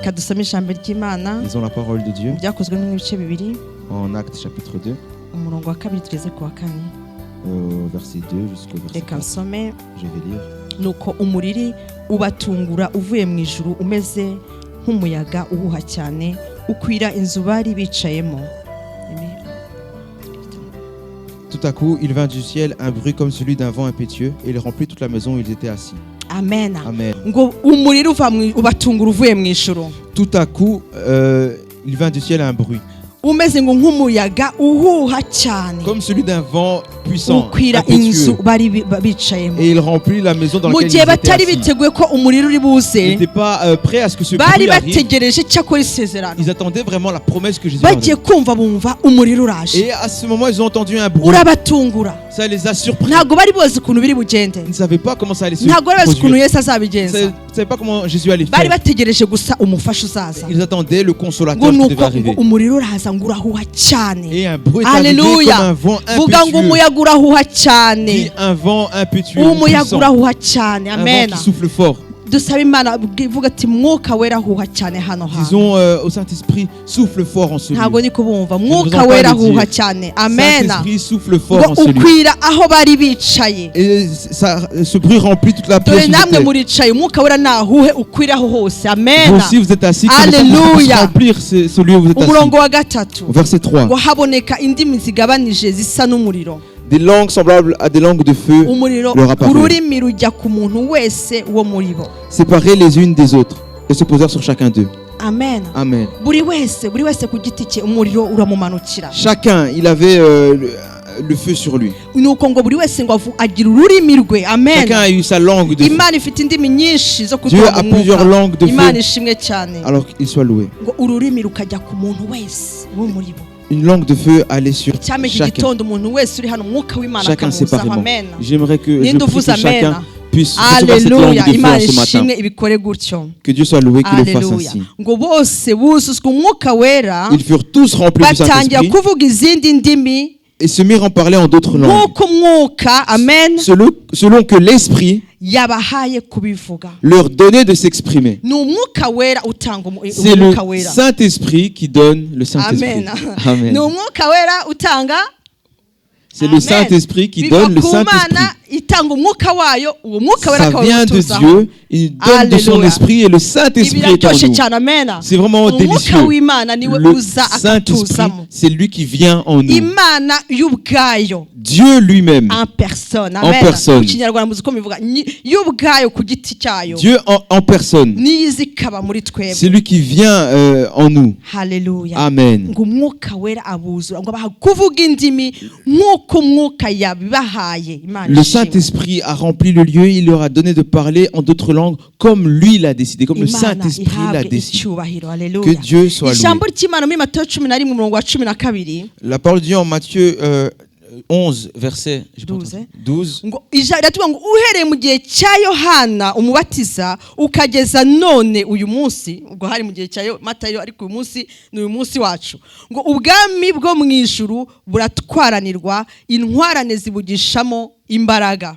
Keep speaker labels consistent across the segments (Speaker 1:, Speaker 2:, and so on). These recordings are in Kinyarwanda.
Speaker 1: reka dusome ijambo ry'Imana.
Speaker 2: Lisons la parole de Dieu
Speaker 1: Byakozwe mu bice bibiri.
Speaker 2: en Actes chapitre 2,
Speaker 1: Umurongo wa 2 tugeze ku wa 4.
Speaker 2: verset 2 jusqu'au verset
Speaker 1: Reka
Speaker 2: 4.
Speaker 1: nsome.
Speaker 2: Je vais lire.
Speaker 1: Nuko umuriri ubatungura uvuye mu ijuru umeze nk'umuyaga uhuha cyane ukwira inzu bari bicayemo.
Speaker 2: Tout à coup, il vint du ciel un bruit comme celui d'un vent impétueux et il remplit toute la maison où ils étaient assis.
Speaker 1: Amen.
Speaker 2: Amen.
Speaker 1: Ngo umuriri ubatungura uvuye mu ijuru.
Speaker 2: Tout à coup, il vint du ciel un bruit
Speaker 1: Umeze ngo nk'umuyaga uhuha cyane.
Speaker 2: comme celui d'un vent puissant,
Speaker 1: Ukwira inzu
Speaker 2: impétueux.
Speaker 1: bari bicayemo.
Speaker 2: Et il remplit la maison dans
Speaker 1: Mu
Speaker 2: laquelle ils
Speaker 1: gihe
Speaker 2: étaient
Speaker 1: batari
Speaker 2: assis.
Speaker 1: biteguye ko umuriro uri
Speaker 2: Ils
Speaker 1: buze,
Speaker 2: n'étaient pas prêts à ce que ce
Speaker 1: bari
Speaker 2: bruit arrive.
Speaker 1: bategereje cyakora isezerano.
Speaker 2: Ils attendaient vraiment la promesse que Jésus leur
Speaker 1: Bagiye
Speaker 2: donnait.
Speaker 1: kumva bumva umuriro uraje.
Speaker 2: Et à ce moment, ils ont entendu un bruit.
Speaker 1: Urabatungura.
Speaker 2: Ça les a surpris.
Speaker 1: Ntago bari boze ukuntu biri bugende.
Speaker 2: Ils ne savaient pas comment ça allait se
Speaker 1: Ntago bari bazi ukuntu
Speaker 2: produire.
Speaker 1: Yesu
Speaker 2: Ils
Speaker 1: azabigenza.
Speaker 2: ne savaient pas comment Jésus allait
Speaker 1: Bari
Speaker 2: faire.
Speaker 1: bategereje gusa umufasha uzaza.
Speaker 2: Ils attendaient le
Speaker 1: Ngo
Speaker 2: consolateur qui devait
Speaker 1: nuko
Speaker 2: arriver.
Speaker 1: umuriro uraza ngo urahuha cyane.
Speaker 2: Et un bruit est arrivé comme
Speaker 1: Alléluia.
Speaker 2: un vent
Speaker 1: Vuga ngo
Speaker 2: impétueux.
Speaker 1: umuyaga urahuha cyane.
Speaker 2: Dit un vent impétueux,
Speaker 1: Umuyaga
Speaker 2: puissant.
Speaker 1: urahuha cyane.
Speaker 2: Un
Speaker 1: Amen.
Speaker 2: vent qui souffle fort.
Speaker 1: Dusaba Imana ivuga ati mwuka wera ahuha cyane hano hantu.
Speaker 2: Disons au Saint-Esprit, souffle fort en ce
Speaker 1: Ntago
Speaker 2: lieu.
Speaker 1: ni kubumva
Speaker 2: nous
Speaker 1: mwuka
Speaker 2: entends
Speaker 1: wera
Speaker 2: le dire.
Speaker 1: ahuha cyane. Amen.
Speaker 2: Saint-Esprit souffle fort
Speaker 1: Ngo
Speaker 2: en ce lieu.
Speaker 1: ukwira aho bari bicaye.
Speaker 2: Et ça, ce bruit remplit toute la
Speaker 1: Dore
Speaker 2: pièce où
Speaker 1: namwe
Speaker 2: j'étais.
Speaker 1: muricaye umwuka wera nahuhe ukwira aho hose. Amen.
Speaker 2: Vous aussi, vous êtes assis. Que le Saint-Esprit
Speaker 1: Alléluia.
Speaker 2: puisse remplir ce lieu où vous êtes assis.
Speaker 1: Umurongo wa gatatu.
Speaker 2: Verset 3.
Speaker 1: Ngo haboneka indimi zigabanije zisa n'umuriro.
Speaker 2: Des langues semblables à des langues de feu
Speaker 1: Umuriro
Speaker 2: leur apparurent,
Speaker 1: ururimi rujya ku muntu wese wo muri bo.
Speaker 2: séparées les unes des autres, et se posèrent sur chacun d'eux.
Speaker 1: Amen.
Speaker 2: Amen.
Speaker 1: Buri wese ku giti cye umuriro uramumanukira.
Speaker 2: Chacun, il avait le feu sur lui.
Speaker 1: Nuko ngo buri wese ngo agira ururimi rwe. Amen.
Speaker 2: Chacun a eu sa langue de feu.
Speaker 1: Imana ifite indimi nyinshi zo
Speaker 2: Dieu
Speaker 1: kuvuga
Speaker 2: a plusieurs langues de
Speaker 1: Imana
Speaker 2: feu,
Speaker 1: ishimwe cyane.
Speaker 2: alors qu'il soit loué.
Speaker 1: Ngo ururimi rukajya ku muntu wese wo muri bo.
Speaker 2: Une langue de feu allait sur
Speaker 1: Cyame iki
Speaker 2: chacun,
Speaker 1: gitondo umuntu wese uri hano umwuka w'Imana
Speaker 2: chacun
Speaker 1: akamuza.
Speaker 2: séparément.
Speaker 1: Amen.
Speaker 2: J'aimerais que je
Speaker 1: Ninde
Speaker 2: prie
Speaker 1: uvuze
Speaker 2: que chacun
Speaker 1: amen.
Speaker 2: puisse recevoir cette langue
Speaker 1: Alléluia.
Speaker 2: de feu
Speaker 1: Imana
Speaker 2: en ce matin.
Speaker 1: ishimwe ibikore gutyo.
Speaker 2: Que Dieu soit loué, qu'il le fasse
Speaker 1: Alléluia.
Speaker 2: ainsi.
Speaker 1: Ngo bose buzuzwa umwuka wera
Speaker 2: Ils furent tous remplis du
Speaker 1: batangira
Speaker 2: Saint-Esprit
Speaker 1: kuvuga izindi ndimi
Speaker 2: et se mirent à parler en d'autres langues,
Speaker 1: nk'uko umwuka amen
Speaker 2: selon que l'Esprit
Speaker 1: yabahaye kubivuga.
Speaker 2: leur donnait de s'exprimer.
Speaker 1: Ni umwuka wera utanga
Speaker 2: C'est le
Speaker 1: umwuka wera.
Speaker 2: Saint-Esprit qui donne le Saint-Esprit.
Speaker 1: Amen.
Speaker 2: Amen.
Speaker 1: Ni umwuka wera utanga.
Speaker 2: C'est le
Speaker 1: Amen.
Speaker 2: Saint-Esprit qui
Speaker 1: Biva
Speaker 2: donne le
Speaker 1: ku
Speaker 2: Saint-Esprit.
Speaker 1: Mana itanga umwuka wayo, uwo mwuka wera
Speaker 2: Ça vient de
Speaker 1: akawutuzaho.
Speaker 2: Dieu, il donne de son
Speaker 1: Alléluia.
Speaker 2: esprit et le Saint-Esprit est en
Speaker 1: Ibiraryoshye
Speaker 2: nous.
Speaker 1: cyane amen.
Speaker 2: C'est vraiment
Speaker 1: Umwuka
Speaker 2: délicieux.
Speaker 1: w'Imana niwe
Speaker 2: Le
Speaker 1: uza
Speaker 2: Saint-Esprit,
Speaker 1: akatuzamo.
Speaker 2: c'est lui qui vient en nous.
Speaker 1: Imana y'ubwayo
Speaker 2: Dieu lui-même,
Speaker 1: en personne.
Speaker 2: En
Speaker 1: Amen.
Speaker 2: personne.
Speaker 1: Mu Kinyarwanda muzi ko bivuga y'ubwayo ku giti cyayo.
Speaker 2: Dieu en personne,
Speaker 1: Niyizi ikaba muri twebwe.
Speaker 2: c'est lui qui vient en nous.
Speaker 1: Haleluya.
Speaker 2: Amen.
Speaker 1: Ngo umwuka wera abuzura ngo abaha kuvuga indimi nk'uko umwuka yabibahaye. Imana
Speaker 2: Le
Speaker 1: ishimwe.
Speaker 2: Saint-Esprit a rempli le lieu, il leur a donné de parler en d'autres langues comme lui l'a décidé, comme le
Speaker 1: Imana
Speaker 2: Saint-Esprit l'a
Speaker 1: ihabwe
Speaker 2: décidé.
Speaker 1: icyubahiro.
Speaker 2: Que
Speaker 1: Haleluya.
Speaker 2: Dieu soit loué.
Speaker 1: Ijambo ry'Imana muri Matayo 11 umurongo wa 12.
Speaker 2: La parole de Dieu en Matthieu 11, verset 12.
Speaker 1: Ngo iratubwira ngo uhereye mu gihe cya Yohana umubatiza ukageza none uyu munsi, ubwo hari mu gihe cya Matayo ariko uyu munsi ni uyu munsi wacu, ngo ubwami bwo mu ijuru buratwaranirwa intwarane zibugishamo imbaraga.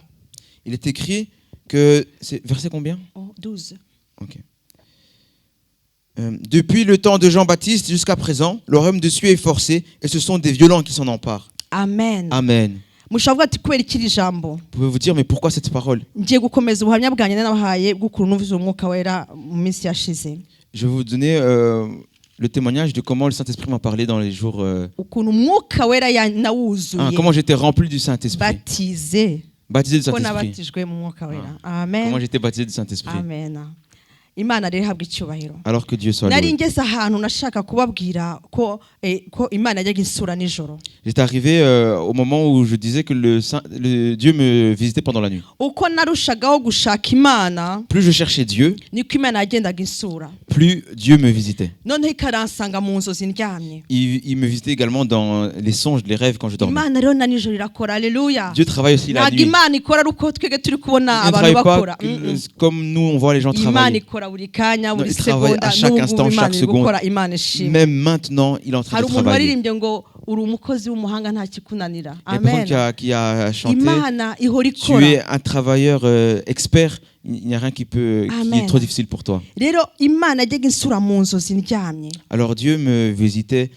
Speaker 2: Il est écrit que c'est verset combien?
Speaker 1: 12.
Speaker 2: Ok. Depuis le temps de Jean-Baptiste jusqu'à présent, le royaume de Dieu est forcé et ce sont des violents qui s'en emparent.
Speaker 1: Amen.
Speaker 2: Amen.
Speaker 1: Mushavuga ati kubera ikiri jambo.
Speaker 2: Pouvez vous dire, mais pourquoi cette parole?
Speaker 1: Ngiye gukomeza ubuhamya bwanjye n'abahaye bw'ukuntu numvise umwuka wera mu minsi yashize.
Speaker 2: Je vais vous donner le témoignage de comment le Saint-Esprit m'a parlé dans les jours.
Speaker 1: Ukuntu umwuka wera yanawuzuye.
Speaker 2: Comment j'étais rempli du Saint-Esprit.
Speaker 1: Baptisé.
Speaker 2: Baptisé du
Speaker 1: Ko
Speaker 2: Saint-Esprit.
Speaker 1: nabatijwe mu mwuka wera. Amen.
Speaker 2: Comment j'étais baptisé du Saint-Esprit.
Speaker 1: Amen. Imana rero ihabwa icyubahiro.
Speaker 2: Alors que Dieu soit
Speaker 1: Nari
Speaker 2: loué.
Speaker 1: ngeze ahantu nashaka kubabwira ko Imana yajyaga insura nijoro.
Speaker 2: J'étais arrivé au moment où je disais que le Dieu me visitait pendant la nuit.
Speaker 1: Uko narushagaho gushaka Imana,
Speaker 2: Plus je cherchais Dieu,
Speaker 1: niko Imana yagendaga insura.
Speaker 2: plus Dieu me visitait.
Speaker 1: Noneho ikaransanga mu nzozi ndyamye.
Speaker 2: Il me visitait également dans les songes, les rêves quand je dormais.
Speaker 1: Imana rero na nijoro irakora. Alléluia.
Speaker 2: Dieu travaille aussi la
Speaker 1: Ntabwo
Speaker 2: nuit.
Speaker 1: Imana ikora ari uko twebwe turi kubona
Speaker 2: Il ne
Speaker 1: abantu
Speaker 2: travaille
Speaker 1: bakora.
Speaker 2: pas comme nous on voit les gens
Speaker 1: Imana
Speaker 2: travailler.
Speaker 1: ikora buri kanya
Speaker 2: Non,
Speaker 1: buri
Speaker 2: il travaille
Speaker 1: segonda
Speaker 2: à chaque
Speaker 1: n'ubu
Speaker 2: instant,
Speaker 1: Imana
Speaker 2: chaque
Speaker 1: iri
Speaker 2: seconde.
Speaker 1: gukora. Imana ishimwe.
Speaker 2: Même maintenant, il est en train
Speaker 1: Hari
Speaker 2: de
Speaker 1: umuntu
Speaker 2: travailler.
Speaker 1: waririmbye ngo uri umukozi w'umuhanga nta kikunanira.
Speaker 2: Il y a personne
Speaker 1: Amen.
Speaker 2: qui a chanté.
Speaker 1: Imana ihora
Speaker 2: Tu
Speaker 1: ikora.
Speaker 2: es un travailleur expert, Il n'y a rien qui
Speaker 1: Amen.
Speaker 2: est trop difficile pour toi.
Speaker 1: rero imana yajyaga insura mu nzozi ndyamye
Speaker 2: Alors Dieu me visitait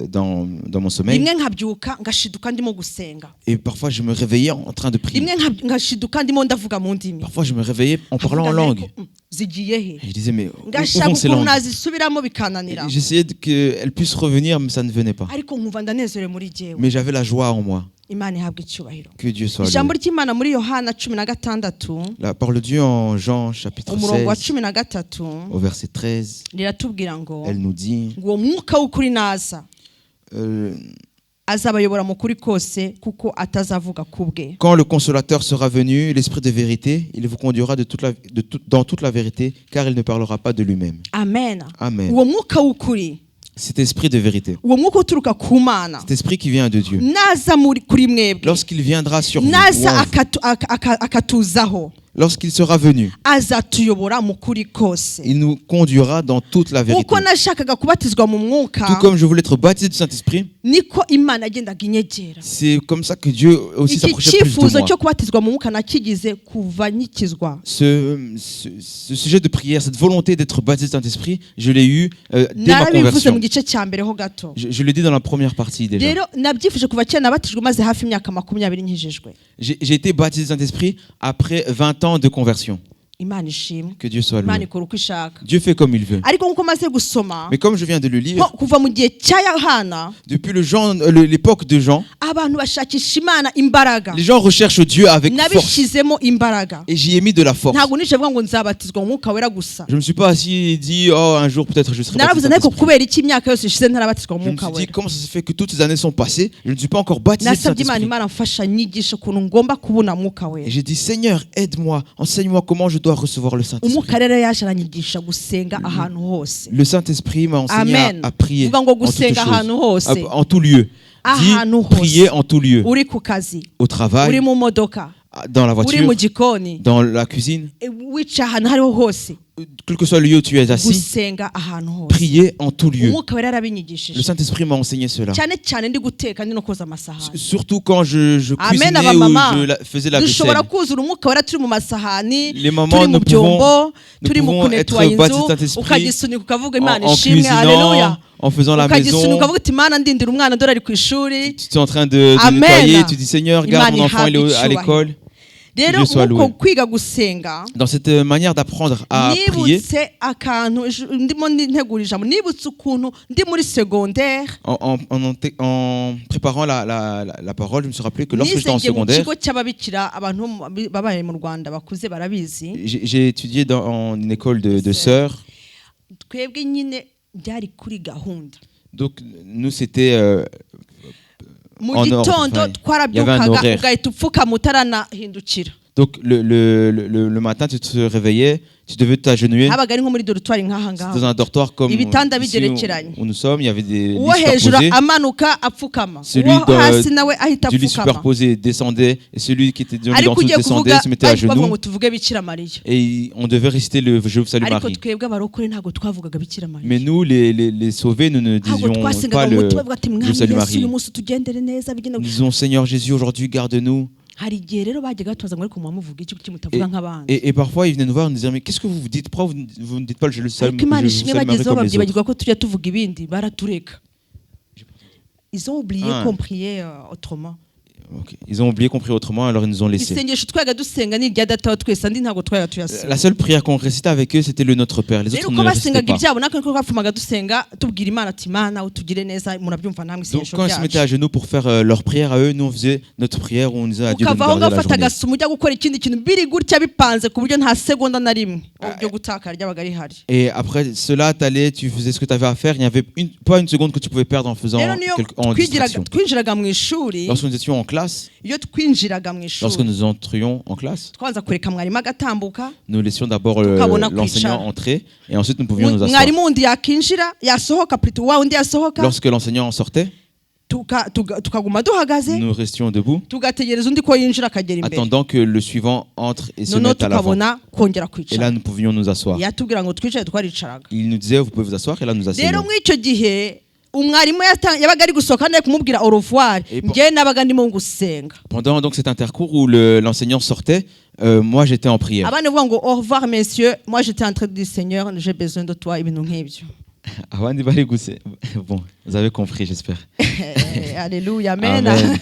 Speaker 2: dans mon sommeil.
Speaker 1: rimwe nkabyuka ngashiduka ndimo gusenga
Speaker 2: Et parfois je me réveillais en train de prier.
Speaker 1: rimwe ngashiduka ndimo ndavuga mu ndimi
Speaker 2: Parfois je me réveillais en parlant en langue.
Speaker 1: zigiye he
Speaker 2: Et je disais mais où
Speaker 1: ngashaka
Speaker 2: vont ces
Speaker 1: ukuntu
Speaker 2: langues?
Speaker 1: nazisubiramo bikananira
Speaker 2: J'essayais qu'elles puissent revenir mais ça ne venait pas.
Speaker 1: ariko nkumva ndanezerewe muri jyewe
Speaker 2: Mais j'avais la joie en moi.
Speaker 1: imana ihabwa icyubahiro
Speaker 2: Que Dieu soit
Speaker 1: ijambo
Speaker 2: loué.
Speaker 1: ry'imana muri yohana 16
Speaker 2: La parole de Dieu en Jean chapitre
Speaker 1: umurongo wa
Speaker 2: 16
Speaker 1: 13
Speaker 2: au verset 13,
Speaker 1: riratubwira ngo
Speaker 2: elle nous dit
Speaker 1: ngo uwo mwuka w'ukuri naza azabayobora mu kuri kose kuko atazavuga ku bwe
Speaker 2: quand le consolateur sera venu, l'esprit de vérité, il vous conduira dans toute la vérité, car il ne parlera pas de lui-même.
Speaker 1: amen
Speaker 2: Amen.
Speaker 1: uwo mwuka w'ukuri
Speaker 2: Cet esprit de vérité,
Speaker 1: uwo mwuka uturuka ku mana
Speaker 2: cet esprit qui vient de Dieu,
Speaker 1: naza kuri mwebwe
Speaker 2: lorsqu'il viendra sur vous,
Speaker 1: naza
Speaker 2: ou en vous,
Speaker 1: akatuzaho
Speaker 2: lorsqu'il sera venu,
Speaker 1: azatuyobora mu kuri kose
Speaker 2: il nous conduira dans toute la vérité.
Speaker 1: uko nashakaga kubatizwa mu mwuka
Speaker 2: Tout comme je voulais être baptisé du Saint-Esprit,
Speaker 1: niko imana yagendaga inyegera
Speaker 2: c'est comme ça que Dieu aussi
Speaker 1: iki
Speaker 2: s'approchait plus de
Speaker 1: cyifuzo
Speaker 2: moi.
Speaker 1: cyo kubatizwa mu mwuka nakigize kuva nyikizwa
Speaker 2: Ce sujet de prière, cette volonté d'être baptisé du Saint-Esprit, je l'ai eu dès ma
Speaker 1: narabivuze
Speaker 2: conversion.
Speaker 1: mu gice cya mbere ho gato
Speaker 2: Je l'ai dit dans la première partie déjà.
Speaker 1: rero nabyifuje kuva kera nabatijwe maze hafi imyaka 20 nkijijwe
Speaker 2: J'ai été baptisé du Saint-Esprit après 20 ans de conversion.
Speaker 1: imana ishimwe
Speaker 2: Que Dieu soit
Speaker 1: imana
Speaker 2: loué.
Speaker 1: ikora uko ishaka
Speaker 2: Dieu fait comme il veut.
Speaker 1: ariko nkuko maze gusoma
Speaker 2: Mais comme je viens de le lire,
Speaker 1: nko kuva mu gihe cya yohana
Speaker 2: depuis l'époque de Jean,
Speaker 1: abantu bashakisha imana imbaraga
Speaker 2: les gens recherchent Dieu avec force.
Speaker 1: nabishyizemo imbaraga
Speaker 2: Et j'y ai mis de la force.
Speaker 1: ntabwo nije vuga ngo nzabatizwa mu mwuka wera gusa
Speaker 2: Je ne me suis pas assis et dit, oh, un jour peut-être je serai
Speaker 1: naravuze
Speaker 2: baptisé du
Speaker 1: ariko
Speaker 2: Saint-Esprit.
Speaker 1: kubera iki imyaka yose ishize ntarabatizwa mu
Speaker 2: Je me
Speaker 1: mwuka
Speaker 2: suis dit,
Speaker 1: wera
Speaker 2: comment ça se fait que toutes ces années sont passées, je ne suis pas encore baptisé du
Speaker 1: nasabye imana
Speaker 2: Saint-Esprit.
Speaker 1: imana mfasha nyigisha ukuntu ngomba kubona mwuka
Speaker 2: Et
Speaker 1: wera
Speaker 2: j'ai dit, Seigneur, aide-moi, enseigne-moi comment je dois recevoir le Saint-Esprit.
Speaker 1: umwuka rero yaje aranyigisha gusenga ahantu hose
Speaker 2: Le Saint-Esprit m'a enseigné
Speaker 1: Amen.
Speaker 2: à prier
Speaker 1: Vuga ngo
Speaker 2: en toutes
Speaker 1: gusenga ahantu
Speaker 2: choses,
Speaker 1: hose.
Speaker 2: en tout lieu. Dis,
Speaker 1: Ahantu
Speaker 2: prier
Speaker 1: hose
Speaker 2: en tout lieu.
Speaker 1: uri ku kazi
Speaker 2: Au
Speaker 1: uri
Speaker 2: travail,
Speaker 1: mu modoka
Speaker 2: dans la
Speaker 1: uri
Speaker 2: voiture,
Speaker 1: mu gikoni
Speaker 2: dans la cuisine,
Speaker 1: wicaye ahantu hariho hose
Speaker 2: quel que soit le lieu où tu es assis,
Speaker 1: gusenga ahantu hose
Speaker 2: prier en tout lieu.
Speaker 1: umwuka wera
Speaker 2: Le
Speaker 1: yarabinyigishije
Speaker 2: Saint-Esprit m'a enseigné cela.
Speaker 1: cyane cyane ndi guteka ndi no koza amasahani
Speaker 2: Surtout quand je
Speaker 1: amen
Speaker 2: cuisinais
Speaker 1: abamama
Speaker 2: ou faisais la vaisselle.
Speaker 1: dushobora kuzura umwuka wera turi mu masahani
Speaker 2: Les mamans,
Speaker 1: turi mu
Speaker 2: nous pouvons-
Speaker 1: byombo
Speaker 2: nous
Speaker 1: turi mu
Speaker 2: pouvons
Speaker 1: kunetwa
Speaker 2: être baptisés
Speaker 1: inzu
Speaker 2: Saint-Esprit
Speaker 1: ukagisunika ukavuga imana
Speaker 2: en
Speaker 1: ishimwe haleluya
Speaker 2: cuisinant, en faisant la
Speaker 1: ukagisunika
Speaker 2: maison.
Speaker 1: ukavuga uti imana ndindira umwana dore ari ku ishuri
Speaker 2: Tu es en train de
Speaker 1: Amen.
Speaker 2: nettoyer, tu dis Seigneur, garde
Speaker 1: Imana
Speaker 2: mon enfant, il est
Speaker 1: ihabwe
Speaker 2: à l'école.
Speaker 1: rero
Speaker 2: Dieu soit
Speaker 1: uko
Speaker 2: loué.
Speaker 1: kwiga gusenga
Speaker 2: Dans cette manière d'apprendre à prier,
Speaker 1: nibutse akantu ndimo ntegura ijambo nibutse ukuntu ndi muri secondaire
Speaker 2: en préparant la parole, je me suis rappelé que lorsque j'étais en
Speaker 1: nizeye mu
Speaker 2: secondaire,
Speaker 1: kigo cy'ababikira abantu babaye mu Rwanda bakuze barabizi
Speaker 2: j'ai étudié en une école de sœurs.
Speaker 1: twebwe nyine byari kuri gahunda
Speaker 2: Donc nous, c'était
Speaker 1: mu
Speaker 2: en ordre,
Speaker 1: gitondo
Speaker 2: enfin, il y avait un
Speaker 1: twarabyukaga
Speaker 2: horaire.
Speaker 1: ugahita upfukama utaranahindukira
Speaker 2: Donc le matin, tu te réveillais, tu devais t'agenouiller.
Speaker 1: habaga ari nko muri dortoir nk'aha
Speaker 2: Dans
Speaker 1: ngaha
Speaker 2: un dortoir comme
Speaker 1: Ibitanda
Speaker 2: ici
Speaker 1: bigerekeranye.
Speaker 2: où nous sommes, il y avait des
Speaker 1: uwo
Speaker 2: lits
Speaker 1: hejuru
Speaker 2: superposés.
Speaker 1: amanuka apfukama
Speaker 2: Celui
Speaker 1: uwo
Speaker 2: dans-
Speaker 1: hasi nawe ahita
Speaker 2: Du lit
Speaker 1: apfukama
Speaker 2: superposé descendait et celui qui était dans le
Speaker 1: ariko
Speaker 2: dessous
Speaker 1: ugiye
Speaker 2: descendait,
Speaker 1: kuvuga
Speaker 2: se mettait à
Speaker 1: bahita bavuga
Speaker 2: genoux
Speaker 1: ngo tuvuge bikira mariya
Speaker 2: et on devait réciter le Je vous salue
Speaker 1: ariko
Speaker 2: Marie.
Speaker 1: twebwe abarokore ntabwo twavugaga bikira mariya
Speaker 2: Mais nous, les sauvés, nous ne
Speaker 1: ntabwo
Speaker 2: disions pas
Speaker 1: twasengaga
Speaker 2: le
Speaker 1: ngo tubavuga ati
Speaker 2: Je vous
Speaker 1: mwami
Speaker 2: salue
Speaker 1: yesu
Speaker 2: Marie.
Speaker 1: uyu munsi tugendere neza bigenda
Speaker 2: Nous disons Seigneur Jésus, aujourd'hui garde-nous.
Speaker 1: hari igihe rero bajyaga batubaza ngo ariko muvuga iki kuki mutavuga nk'abandi
Speaker 2: Et parfois, ils venaient nous voir et nous disaient mais qu'est-ce que vous dites? Pourquoi vous ne dites pas le Je vous salue
Speaker 1: ariko imana ishimwe
Speaker 2: Marie
Speaker 1: bagezeho
Speaker 2: comme les autres?
Speaker 1: babyibagirwa ko tujya tuvuga ibindi baratureka ils ont oublié
Speaker 2: Ah.
Speaker 1: qu'on priait autrement
Speaker 2: Ok. Ils ont oublié, compris autrement, alors ils nous ont laissés.
Speaker 1: isengesho twaga dusenga ni irya data wa twese andi ntabwo twaga tuyasenga
Speaker 2: La seule prière qu'on récitait avec eux, c'était le Notre Père. Les
Speaker 1: rero
Speaker 2: autres
Speaker 1: uko
Speaker 2: ne le récitaient
Speaker 1: basengaga
Speaker 2: pas.
Speaker 1: ibyabo natwe niko twapfumaga dusenga tubwira imana ati imana utugire neza murabyumva namwe
Speaker 2: Donc
Speaker 1: isengesho
Speaker 2: quand ils se mettaient à
Speaker 1: ryacu
Speaker 2: genoux pour faire leur prière à eux, nous on faisait notre prière où on disait à Dieu de nous
Speaker 1: ukava aho
Speaker 2: garder
Speaker 1: ngaho
Speaker 2: la
Speaker 1: ufata
Speaker 2: journée.
Speaker 1: agasumo ujya gukora ikindi kintu biri gutya bipanze ku buryo nta segonda na rimwe ryo gutakara ryabaga rihari
Speaker 2: Et après cela, tu faisais ce que tu avais à faire. Il n'y avait pas une seconde que tu pouvais perdre en faisant
Speaker 1: rero niyo
Speaker 2: en distraction.
Speaker 1: twinjiraga mu ishuri
Speaker 2: Lorsque nous étions en classe,
Speaker 1: iyo twinjiraga mu
Speaker 2: lorsque
Speaker 1: ishuri
Speaker 2: nous entrions en classe,
Speaker 1: twaza kureka mwarimu agatambuka
Speaker 2: nous laissions d'abord
Speaker 1: Tukabona
Speaker 2: l'enseignant
Speaker 1: kwicara.
Speaker 2: entrer et ensuite nous pouvions nous asseoir.
Speaker 1: mwarimu wundi yakinjira yasohoka plutôt wa wundi yasohoka
Speaker 2: Lorsque l'enseignant en sortait,
Speaker 1: tukaguma duhagaze
Speaker 2: nous restions debout,
Speaker 1: tugategereza undi ko yinjira akagera imbere
Speaker 2: attendant que le suivant entre et se
Speaker 1: noneho
Speaker 2: mette à l'avant.
Speaker 1: tukabona kongera
Speaker 2: Et
Speaker 1: kwicara
Speaker 2: là, nous pouvions nous asseoir.
Speaker 1: yatubwira ngo twicare twaricaraga
Speaker 2: Il nous disait, vous pouvez vous asseoir, et là, nous
Speaker 1: rero
Speaker 2: asseyons.
Speaker 1: muri icyo gihe umwarimu yabaga ari gusohoka kandi ari kumubwira au revoir
Speaker 2: Et
Speaker 1: njyewe nabaga ndimo gusenga
Speaker 2: pendant donc cet intercours où l'enseignant sortait, moi j'étais en prière.
Speaker 1: abandi bavuga ngo au revoir messieurs, moi j'étais en train de dire Seigneur j'ai besoin de toi, ibintu nk'ibyo.
Speaker 2: Abandi bari guse. Bon, vous avez compris, j'espère.
Speaker 1: Alléluia, amen.
Speaker 2: Amen.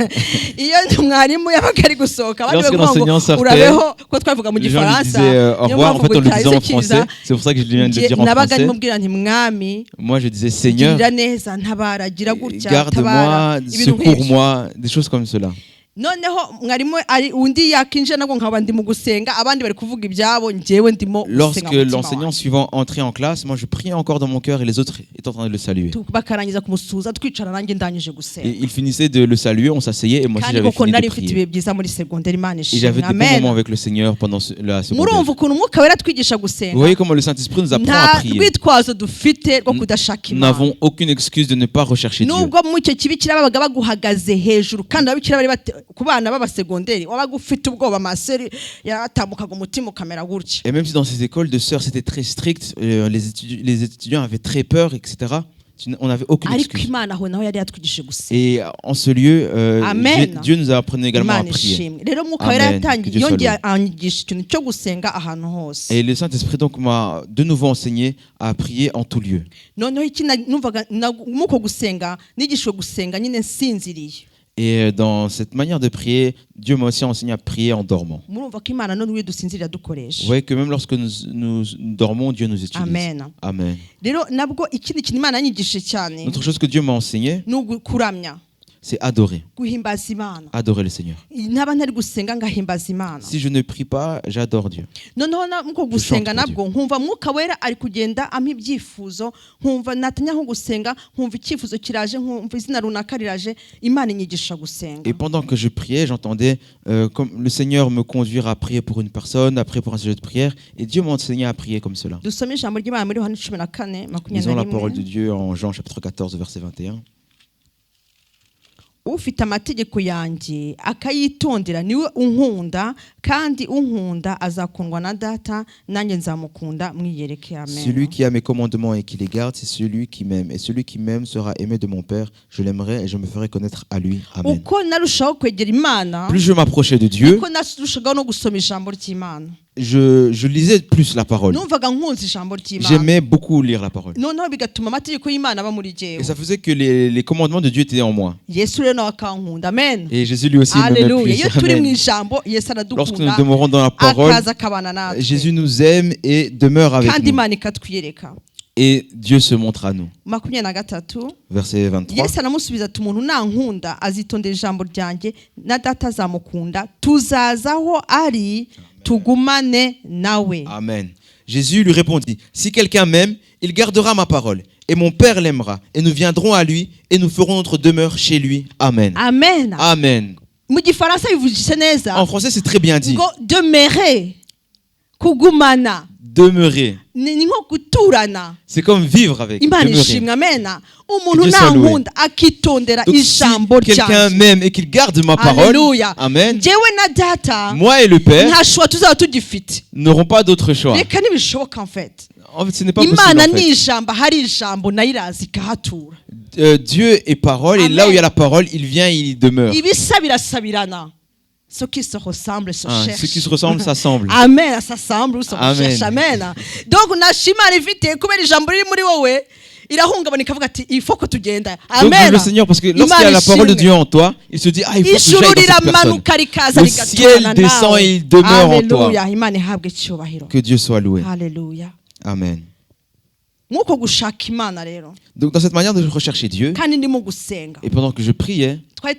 Speaker 1: Iyo umwarimu yabaga ari gusohoka abandi
Speaker 2: Lorsque
Speaker 1: bavuga ngo
Speaker 2: l'enseignant sortait,
Speaker 1: urabeho ko twavuga mu
Speaker 2: Les gens lui
Speaker 1: gifaransa
Speaker 2: disaient au revoir, en fait on le disait en français, c'est pour ça que je viens de le dire en
Speaker 1: nabaga
Speaker 2: français.
Speaker 1: ndimubwira nti mwami
Speaker 2: Moi je disais Seigneur,
Speaker 1: girira neza ntabara gira gutya
Speaker 2: garde-moi,
Speaker 1: ibintu nk'ibyo.
Speaker 2: secours-moi, des choses comme cela.
Speaker 1: noneho mwarimu ari undi yakinje nabwo nkaba ndi mu gusenga abandi bari kuvuga ibyabo njyewe ndimo
Speaker 2: Lorsque
Speaker 1: gusenga mu
Speaker 2: l'enseignant
Speaker 1: mutima
Speaker 2: suivant entrait en classe, moi je priais encore dans mon cœur et les autres étaient en train de le saluer.
Speaker 1: wanjye. bakarangiza kumusuhuza twicara nanjye ndangije
Speaker 2: Et
Speaker 1: gusenga
Speaker 2: il finissait de le saluer, on s'asseyait et moi aussi
Speaker 1: kandi
Speaker 2: j'avais
Speaker 1: koko
Speaker 2: fini de
Speaker 1: nari mfite
Speaker 2: prier.
Speaker 1: ibihe byiza muri segonderi Imana
Speaker 2: Et j'avais
Speaker 1: ishimwe
Speaker 2: des bons moments
Speaker 1: amen.
Speaker 2: avec le Seigneur pendant la secondaire.
Speaker 1: murumva ukuntu umwuka wera atwigisha
Speaker 2: Vous
Speaker 1: gusenga
Speaker 2: voyez comment le Saint-Esprit nous apprend à
Speaker 1: nta
Speaker 2: prier.
Speaker 1: rwitwazo dufite rwo kudashaka
Speaker 2: Nous
Speaker 1: Imana
Speaker 2: n'avons aucune excuse de ne pas rechercher Dieu.
Speaker 1: nubwo mu icyo kibikira babaga baguhagaze hejuru kandi ababikira bari ku bana b'abasegonderi wabaga ufite ubwoba amaseri yaratambukaga umutima ukamera gutya.
Speaker 2: Et même si dans ces écoles de sœurs c'était très strict, les étudiants avaient très peur, etc. On n'avait aucune
Speaker 1: ariko
Speaker 2: excuse.
Speaker 1: Imana aho naho yari yatwigishije gusenga.
Speaker 2: Et en ce lieu,
Speaker 1: Amen.
Speaker 2: Dieu nous a appris également à
Speaker 1: Imana
Speaker 2: prier.
Speaker 1: ishimwe rero umwuka wera
Speaker 2: Amen. Que
Speaker 1: yatangiye
Speaker 2: Dieu soit
Speaker 1: yongeye
Speaker 2: loué.
Speaker 1: anyigisha ikintu cyo gusenga ahantu hose.
Speaker 2: Et le Saint-Esprit donc m'a de nouveau enseigné à prier en tout lieu.
Speaker 1: noneho iki numvaga muko gusenga nigishwe gusenga nyine nsinziriye.
Speaker 2: Et dans cette manière de prier, Dieu m'a aussi enseigné à prier en dormant.
Speaker 1: murumva ko Imana none dusinzirira
Speaker 2: Vous
Speaker 1: dukoresha.
Speaker 2: voyez que même lorsque nous dormons, Dieu nous utilise.
Speaker 1: Amen.
Speaker 2: Amen.
Speaker 1: rero nabwo ikindi kintu Imana yanyigishije cyane
Speaker 2: Autre chose que Dieu m'a enseigné,
Speaker 1: ni ukuramya
Speaker 2: c'est adorer.
Speaker 1: guhimbaza Imana.
Speaker 2: Adorer le Seigneur.
Speaker 1: ntaba ntari gusenga ngahimbaza Imana.
Speaker 2: Si je ne prie pas, j'adore Dieu.
Speaker 1: noneho muko gusenga nabwo nkumva mwuka wera ari kugenda ampa ibyifuzo nkumva natanya nko gusenga nkumva icyifuzo kiraje nkumva izina runaka riraje Imana inyigisha gusenga.
Speaker 2: Et pendant que je priais, j'entendais comme le Seigneur me conduire à prier pour une personne, après pour un sujet de prière, et Dieu m'a enseigné à prier comme cela.
Speaker 1: dusome ijambo ry'Imana muri Yohana 14:21.
Speaker 2: Lisons la parole de Dieu en Jean chapitre 14 verset 21.
Speaker 1: ufite amategeko yanjye akayitondera niwe unkunda kandi unkunda azakundwa na data nanjye nzamukunda mwiyereke amen.
Speaker 2: Celui qui a mes commandements et qui les garde, c'est celui qui m'aime. Et celui qui m'aime sera aimé de mon Père. Je l'aimerai et je me ferai connaître à lui. Amen.
Speaker 1: uko narushaho kwegera Imana
Speaker 2: Plus je m'approchais de Dieu,
Speaker 1: uko narushagaho no gusoma ijambo ry'Imana
Speaker 2: je lisais plus la parole.
Speaker 1: numvaga nkunze ijambo ry'Imana.
Speaker 2: J'aimais beaucoup lire la parole.
Speaker 1: noneho bigatuma amategeko y'Imana aba muri
Speaker 2: Et
Speaker 1: jyewe.
Speaker 2: ça faisait que les commandements de Dieu étaient en moi.
Speaker 1: Yesu rero nawe akankunda amen.
Speaker 2: Et Jésus lui aussi m'aimait
Speaker 1: Alléluia. Iyo
Speaker 2: plus.
Speaker 1: turi mu
Speaker 2: Amen.
Speaker 1: ijambo Yesu
Speaker 2: Lorsque nous
Speaker 1: aradukunda
Speaker 2: demeurons dans la parole,
Speaker 1: akaza akabana natwe
Speaker 2: Jésus nous aime et demeure avec
Speaker 1: kandi
Speaker 2: nous.
Speaker 1: Imana ikatwiyereka.
Speaker 2: Et Dieu se montre à nous.
Speaker 1: 23
Speaker 2: Verset 23.
Speaker 1: Yesu aramusubiza ati umuntu nankunda azitondera ijambo ryanjye na data azamukunda tuzaza aho ari tugumane nawe.
Speaker 2: Amen. Jésus lui répondit, si quelqu'un m'aime, il gardera ma parole. Et mon Père l'aimera. Et nous viendrons à lui et nous ferons notre demeure chez lui. Amen.
Speaker 1: Amen.
Speaker 2: Amen.
Speaker 1: Mu gifaransa bivugise neza
Speaker 2: En français, c'est très bien dit.
Speaker 1: ngo demere kugumana
Speaker 2: Demeurer.
Speaker 1: ni nko guturana.
Speaker 2: C'est comme vivre avec.
Speaker 1: Imana
Speaker 2: Demeurer.
Speaker 1: ishimwe amena. Umuntu
Speaker 2: Dieu soit loué.
Speaker 1: nankunda akitondera
Speaker 2: Donc, si
Speaker 1: ijambo
Speaker 2: quelqu'un
Speaker 1: ryanjye.
Speaker 2: m'aime et qu'il garde ma parole,
Speaker 1: Alléluia.
Speaker 2: Amen.
Speaker 1: Jewe na data
Speaker 2: Moi et le Père
Speaker 1: nta shwa tuzaba tugifite.
Speaker 2: n'aurons pas d'autre choix.
Speaker 1: Reka ntibishoboka en fait.
Speaker 2: En fait, ce n'est pas possible.
Speaker 1: Imana
Speaker 2: en fait.
Speaker 1: ni ijambo hari ijambo nayo iraza ikahatura.
Speaker 2: Dieu est parole et
Speaker 1: Amen.
Speaker 2: là où il y a la parole, il vient, il demeure.
Speaker 1: Ibisa birasabirana. Ce qui se ressemble se
Speaker 2: Hein,
Speaker 1: cherche.
Speaker 2: ceux qui se ressemblent s'assemblent.
Speaker 1: Amen, s'assemble se
Speaker 2: Amen.
Speaker 1: cherche. Amen. Donc nashimana ifite kubera ijambo riri muri wowe irahungabana ikavuga ati il faut que tugenda.
Speaker 2: Donc
Speaker 1: Amen.
Speaker 2: le Seigneur, parce que lorsqu'il y a la parole de Dieu en toi, il se dit, ah, il faut que j'aille
Speaker 1: Ijuru
Speaker 2: dans cette personne.
Speaker 1: riramanuka rikaza
Speaker 2: Le
Speaker 1: rigaturana
Speaker 2: ciel descend
Speaker 1: nawe.
Speaker 2: et il demeure en toi.
Speaker 1: Alléluia. Imana ihabwe icyubahiro.
Speaker 2: Que Dieu soit loué.
Speaker 1: Alléluia.
Speaker 2: Amen.
Speaker 1: Nkuko gushaka Imana rero
Speaker 2: Donc dans cette manière de rechercher Dieu,
Speaker 1: kandi ndimo gusenga
Speaker 2: et pendant que je priais,
Speaker 1: twari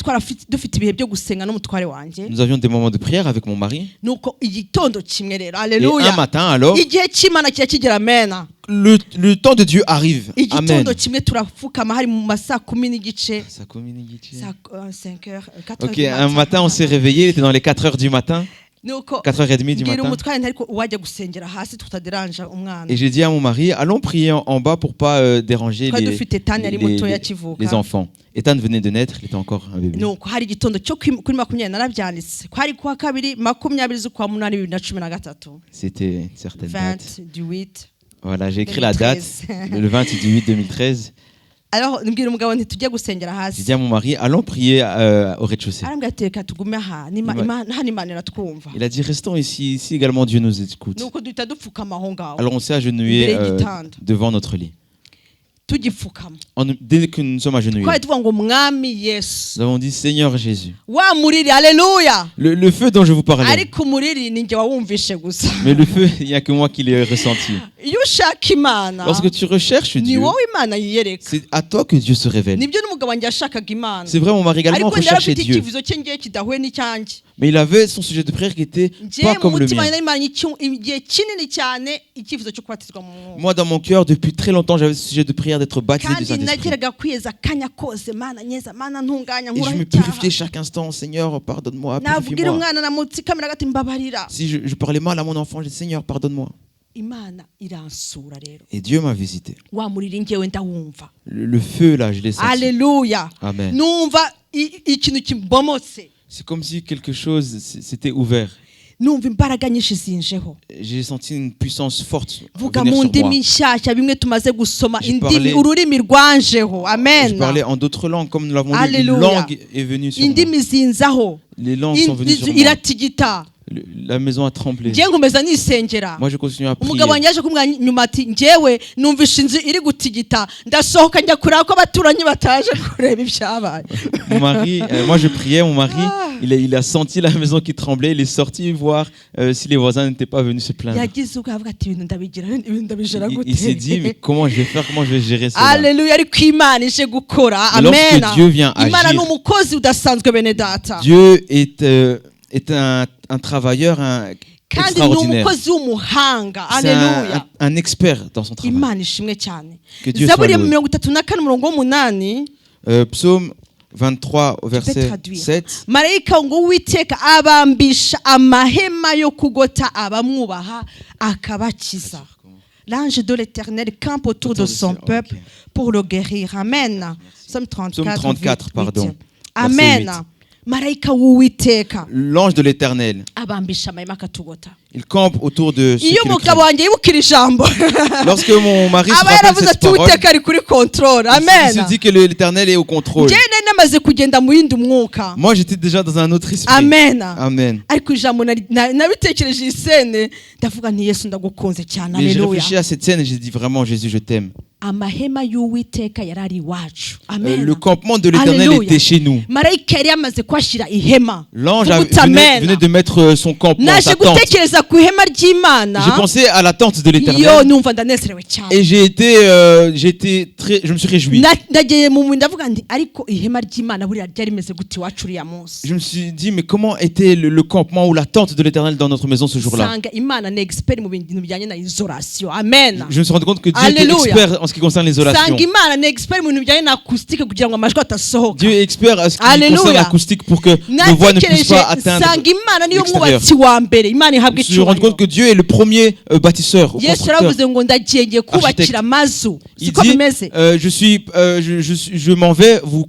Speaker 1: dufite ibihe byo gusenga n'umutware wanjye
Speaker 2: nous avions des moments de prière avec mon mari.
Speaker 1: nuko igitondo kimwe rero
Speaker 2: Et un
Speaker 1: Alléluia.
Speaker 2: matin, alors,
Speaker 1: igihe cy'Imana kijya kigera amena
Speaker 2: le temps de Dieu arrive. Amen.
Speaker 1: igitondo kimwe turapfukama hari mu masaa 10:10
Speaker 2: Ça communique.
Speaker 1: saa 5h 4h
Speaker 2: Ok, un matin, on s'est réveillé, il était dans les 4h du matin,
Speaker 1: nuko
Speaker 2: 4h30 du
Speaker 1: mbwira
Speaker 2: matin.
Speaker 1: umutware ntariko uwajya gusengera hasi tutaderanja umwana.
Speaker 2: Et j'ai dit à mon mari, allons prier en bas pour pas déranger
Speaker 1: Twari dufite Ethan yari mutoya akivuka.
Speaker 2: les enfants. Ethan venait de naître, il était encore un bébé.
Speaker 1: nuko hari igitondo cyo kuri 20 narabyanditse kwari kuwa kabiri 20 z'ukwa munani 2013
Speaker 2: C'était une certaine date.
Speaker 1: 20 du 8.
Speaker 2: Voilà, j'ai écrit la date, le 20 du 8 2013.
Speaker 1: alors mbwira umugabo nti tujye gusengera
Speaker 2: J'ai
Speaker 1: hasi
Speaker 2: dit à mon mari, allons prier au rez-de-chaussée.
Speaker 1: arambwira ati reka tugume aha hano Imana iratwumva
Speaker 2: Il a dit, restons ici, ici également Dieu nous écoute.
Speaker 1: nuko duhita dupfukama aho ngaho
Speaker 2: Alors on s'est agenouillé
Speaker 1: Imbere y'igitanda.
Speaker 2: devant notre lit.
Speaker 1: tugipfukama
Speaker 2: Dès que nous sommes agenouillés,
Speaker 1: twari tuvuga ngo mwami Yesu
Speaker 2: nous avons dit, Seigneur Jésus.
Speaker 1: wa muriri haleluya
Speaker 2: Le feu dont je vous parlais,
Speaker 1: ariko umuriri ni njye wawumvishe gusa
Speaker 2: mais le feu, il n'y a que moi qui l'ai ressenti.
Speaker 1: iyo ushaka Imana
Speaker 2: Lorsque tu recherches
Speaker 1: ni
Speaker 2: Dieu,
Speaker 1: wowe Imana yiyereka
Speaker 2: c'est à toi que Dieu se révèle.
Speaker 1: nibyo n'umugabo wanjye yashakaga Imana
Speaker 2: C'est vrai, mon mari également
Speaker 1: ariko
Speaker 2: recherchait
Speaker 1: yarafite
Speaker 2: Dieu.
Speaker 1: icyifuzo cye ngiye kidahuye n'icyanjye
Speaker 2: Mais il avait son sujet de prière qui était
Speaker 1: njye
Speaker 2: pas
Speaker 1: mu
Speaker 2: comme le
Speaker 1: mutima
Speaker 2: mien.
Speaker 1: nari Imana igihe kinini cyane icyifuzo cyo kubatizwa mu mwuka
Speaker 2: Moi, dans mon cœur, depuis très longtemps, j'avais ce sujet de prière d'être baptisé du
Speaker 1: kandi
Speaker 2: Saint-Esprit.
Speaker 1: nageraga kwiyeza akanya kose Mana nyeza Mana ntunganya
Speaker 2: Et je
Speaker 1: nkuraho
Speaker 2: me
Speaker 1: icyaha
Speaker 2: purifiais chaque instant. Seigneur, pardonne-moi,
Speaker 1: nabwira
Speaker 2: purifie-moi.
Speaker 1: umwana namutsikamira agati mbabarira
Speaker 2: Si je parlais mal à mon enfant, je dis Seigneur, pardonne-moi.
Speaker 1: Imana iransura rero
Speaker 2: Et Dieu m'a visité.
Speaker 1: wa muriri njyewe ndawumva
Speaker 2: Le feu, là, je l'ai senti.
Speaker 1: haleluya
Speaker 2: Amen.
Speaker 1: numva ikintu kimbomotse
Speaker 2: C'est comme si quelque chose s'était ouvert.
Speaker 1: numva imbaraga nyinshi zinjeho
Speaker 2: J'ai senti une puissance forte
Speaker 1: vuga
Speaker 2: venir
Speaker 1: mu
Speaker 2: sur
Speaker 1: ndimi
Speaker 2: moi.
Speaker 1: nshyashya bimwe tumaze gusoma
Speaker 2: Je
Speaker 1: indimi
Speaker 2: parlais-
Speaker 1: ururimi rwanjeho
Speaker 2: Je
Speaker 1: amen
Speaker 2: parlais en d'autres langues, comme nous l'avons lu. Une
Speaker 1: Alléluia.
Speaker 2: langue est venue sur moi.
Speaker 1: indimi zinzaho
Speaker 2: Les langues sont venues sur moi.
Speaker 1: iratigita
Speaker 2: La maison a tremblé.
Speaker 1: njye nkomeza nisengera
Speaker 2: Moi, je continue à prier.
Speaker 1: umugabo wanjye yaje kumubwira nyuma ati njyewe numvishe inzu iri gutigita ndasohoka njya kureba ko abaturanyi bataje kureba ibyabaye
Speaker 2: Mon mari, moi je priais, mon mari, il a senti la maison qui tremblait, il est sorti voir si les voisins n'étaient pas venus se plaindre.
Speaker 1: yagize ubwo avuga ati ibintu ndabigera
Speaker 2: Il s'est dit, mais comment je vais faire, comment je vais gérer cela?
Speaker 1: Alléluia ariko Imana ije gukora
Speaker 2: Lorsque
Speaker 1: amen
Speaker 2: Dieu vient
Speaker 1: Imana
Speaker 2: agir,
Speaker 1: ni umukozi udasanzwe bene data
Speaker 2: Dieu est un travailleur
Speaker 1: kandi ni
Speaker 2: extraordinaire.
Speaker 1: umukozi w'umuhanga
Speaker 2: C'est
Speaker 1: Alléluia
Speaker 2: un expert dans son travail.
Speaker 1: Imana ishimwe cyane
Speaker 2: Que Dieu soit
Speaker 1: Zaburi ya
Speaker 2: loué.
Speaker 1: 34 umurongo w'umunani
Speaker 2: Psaume 23 au verset
Speaker 1: traduire.
Speaker 2: 7.
Speaker 1: marayika ngo Uwiteka abambisha amahema yo kugota abamwubaha akabakiza l'ange de l'Éternel campe autour de son peuple pour le guérir amen Psaume 34
Speaker 2: pardon.
Speaker 1: amen
Speaker 2: Verset 8.
Speaker 1: marayika w'Uwiteka
Speaker 2: L'ange de l'Éternel,
Speaker 1: abambisha amahema akatugota
Speaker 2: il campe autour de ceux
Speaker 1: iyo
Speaker 2: qui le
Speaker 1: umugabo
Speaker 2: craignent.
Speaker 1: wanjye yibukira ijambo
Speaker 2: Lorsque mon mari se
Speaker 1: aba
Speaker 2: rappelle
Speaker 1: yaravuze
Speaker 2: cette
Speaker 1: ati
Speaker 2: parole,
Speaker 1: Uwiteka ari kuri contrôle
Speaker 2: il
Speaker 1: amen
Speaker 2: se dit que l'Éternel est au contrôle.
Speaker 1: njyewe nari namaze kugenda mu yindi mwuka
Speaker 2: Moi, j'étais déjà dans un autre esprit.
Speaker 1: amen
Speaker 2: Amen.
Speaker 1: ariko ijambo nabitekereje iyi sene ndavuga nti Yesu ndagukunze cyane
Speaker 2: Mais j'ai
Speaker 1: Alléluia
Speaker 2: réfléchi à cette scène et j'ai dit vraiment, Jésus, je t'aime.
Speaker 1: amahema y'Uwiteka yari ari iwacu amen
Speaker 2: Le campement de l'Éternel
Speaker 1: Alléluia.
Speaker 2: était chez nous.
Speaker 1: marayika yari yamaze kuhashyira ihema
Speaker 2: L'ange
Speaker 1: Vuga
Speaker 2: venait de mettre son campement,
Speaker 1: naje
Speaker 2: sa tente.
Speaker 1: gutekereza ku ihema ry'Imana
Speaker 2: J'ai pensé à la tente de
Speaker 1: yo
Speaker 2: l'Éternel
Speaker 1: numva ndanezerewe cyane
Speaker 2: et je me suis réjoui.
Speaker 1: nagiye mu munda ndavuga nti ariko ihema ry'Imana buriya ryari rimeze gute iwacu uriya munsi
Speaker 2: Je me suis dit, mais comment était le campement ou la tente de l'Éternel dans notre maison ce jour-là?
Speaker 1: sanga Imana ni expert mu bintu bijyanye na isolation amen
Speaker 2: Je me suis rendu compte que Dieu
Speaker 1: Alléluia.
Speaker 2: était expert en ce qui concerne l'isolation.
Speaker 1: sanga Imana ni expert mu bintu bijyanye na acoustique kugira ngo amajwi atasohoka
Speaker 2: Dieu est expert en ce qui
Speaker 1: Alléluia.
Speaker 2: concerne l'acoustique pour que nos voix ne puissent
Speaker 1: natekereje
Speaker 2: pas atteindre
Speaker 1: sanga Imana niyo
Speaker 2: l'extérieur.
Speaker 1: mwubatsi wa mbere Imana ihabwa
Speaker 2: Je me suis rendu compte que Dieu est le premier bâtisseur, ou
Speaker 1: Yesu
Speaker 2: constructeur.
Speaker 1: yaravuze ngo ndagiye kubakira amazu
Speaker 2: Il
Speaker 1: siko
Speaker 2: dit,
Speaker 1: bimeze
Speaker 2: je m'en vais vous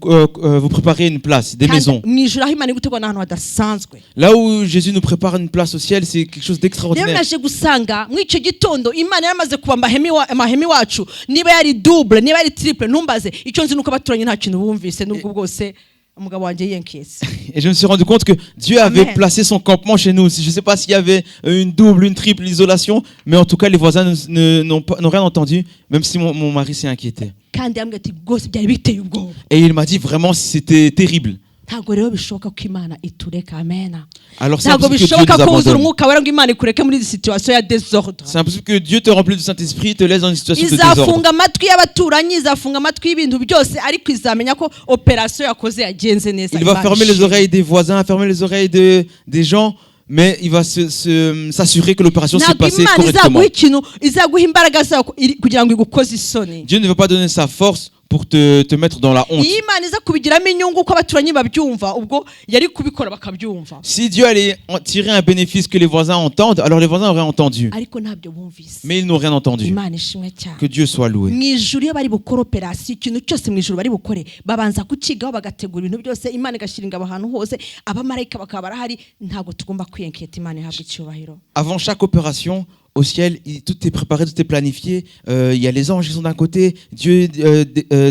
Speaker 2: préparer une place, des maisons.
Speaker 1: kandi mu ijuru aho Imana iri gutegura n'ahantu hadasanzwe
Speaker 2: Là où Jésus nous prépare une place au ciel, c'est quelque chose
Speaker 1: rero
Speaker 2: d'extraordinaire.
Speaker 1: naje gusanga muri icyo gitondo Imana yaramaze kuba amahema iwacu niba yari double niba yari triple ntumbaze icyo nzi nuko abaturanyi nta kintu bumvise nubwo bwose umugabo wanjye yenkese
Speaker 2: Et je me suis rendu compte que Dieu avait
Speaker 1: Amen.
Speaker 2: placé son campement chez nous. Je ne sais pas s'il y avait une double, une triple isolation, mais en tout cas, les voisins n'ont rien entendu, même si mon mari s'est inquiété.
Speaker 1: kandi yambwiye ati rwose byari biteye ubwoba
Speaker 2: Et il m'a dit vraiment, c'était terrible.
Speaker 1: ntabwo rero bishoboka ko Imana itureka amena
Speaker 2: Alors c'est
Speaker 1: ntabwo
Speaker 2: impossible que Dieu
Speaker 1: bishoboka
Speaker 2: nous
Speaker 1: ko wuzura
Speaker 2: abandonne.
Speaker 1: umwuka wera ngo Imana ikureke muri izi situation ya désordre
Speaker 2: C'est impossible que Dieu te remplisse du Saint-Esprit, te laisse dans une situation de désordre.
Speaker 1: izafunga amatwi y'abaturanyi izafunga amatwi y'ibintu byose ariko izamenya ko operation yakoze yagenze neza
Speaker 2: Il va
Speaker 1: Imana
Speaker 2: fermer les
Speaker 1: ishimwe.
Speaker 2: oreilles des voisins, fermer les oreilles des gens, mais il va s'assurer que l'opération s'est
Speaker 1: ntabwo
Speaker 2: passée
Speaker 1: Imana
Speaker 2: correctement.
Speaker 1: izaguha ikintu izaguha imbaraga zayo kugira ngo igukoze isoni
Speaker 2: Dieu ne veut pas donner sa force pour te mettre dans la honte.
Speaker 1: iyo Imana iza kubigiramo inyungu ko abaturanyi babyumva ubwo yari kubikora bakabyumva
Speaker 2: Si Dieu allait en tirer un bénéfice que les voisins entendent, alors les voisins auraient entendu.
Speaker 1: ariko ntabyo bumvise
Speaker 2: Mais ils n'ont rien entendu.
Speaker 1: Imana ishimwe cyane
Speaker 2: Que Dieu soit loué.
Speaker 1: mu ijuru iyo bari bukora operasiyo ikintu cyose mu ijuru bari bukore babanza kucigaho bagategura ibintu byose Imana igashyira ingabo ahantu hose abamarayika bakaba barahari ntabwo tugomba kwiyenketa Imana ihabwa icyubahiro
Speaker 2: Avant chaque opération, au ciel, tout est préparé, tout est planifié. Il y a les anges qui sont d'un côté. Dieu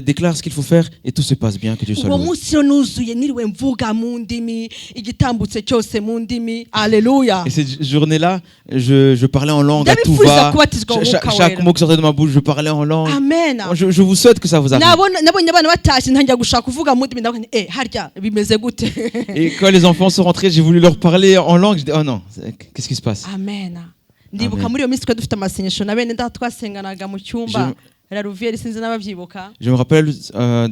Speaker 2: déclare ce qu'il faut faire et tout se passe bien. Que Dieu soit
Speaker 1: uwo
Speaker 2: loué.
Speaker 1: munsi rero nuzuye niriwe mvuga mu ndimi igitambutse cyose mu ndimi aleluya
Speaker 2: Et cette journée-là, je parlais en langue à tout
Speaker 1: ndabifuriza
Speaker 2: va.
Speaker 1: kubatizwa mu mwuka
Speaker 2: Chaque
Speaker 1: wera
Speaker 2: mot qui sortait de ma bouche, je parlais en langue.
Speaker 1: amen
Speaker 2: Je vous souhaite que ça vous arrive.
Speaker 1: nabonye abana batashye ntangira gushaka kuvuga mu ndimi ndavuga nti harya bimeze gute
Speaker 2: Et quand les enfants sont rentrés, j'ai voulu leur parler en langue. Je dis, oh non, qu'est-ce qui se passe?
Speaker 1: amen ndibuka muri iyo minsi twe dufite amasengesho na bene data twasenganaga mu cyumba la Louvière sinzi n'ababyibuka
Speaker 2: Je me rappelle,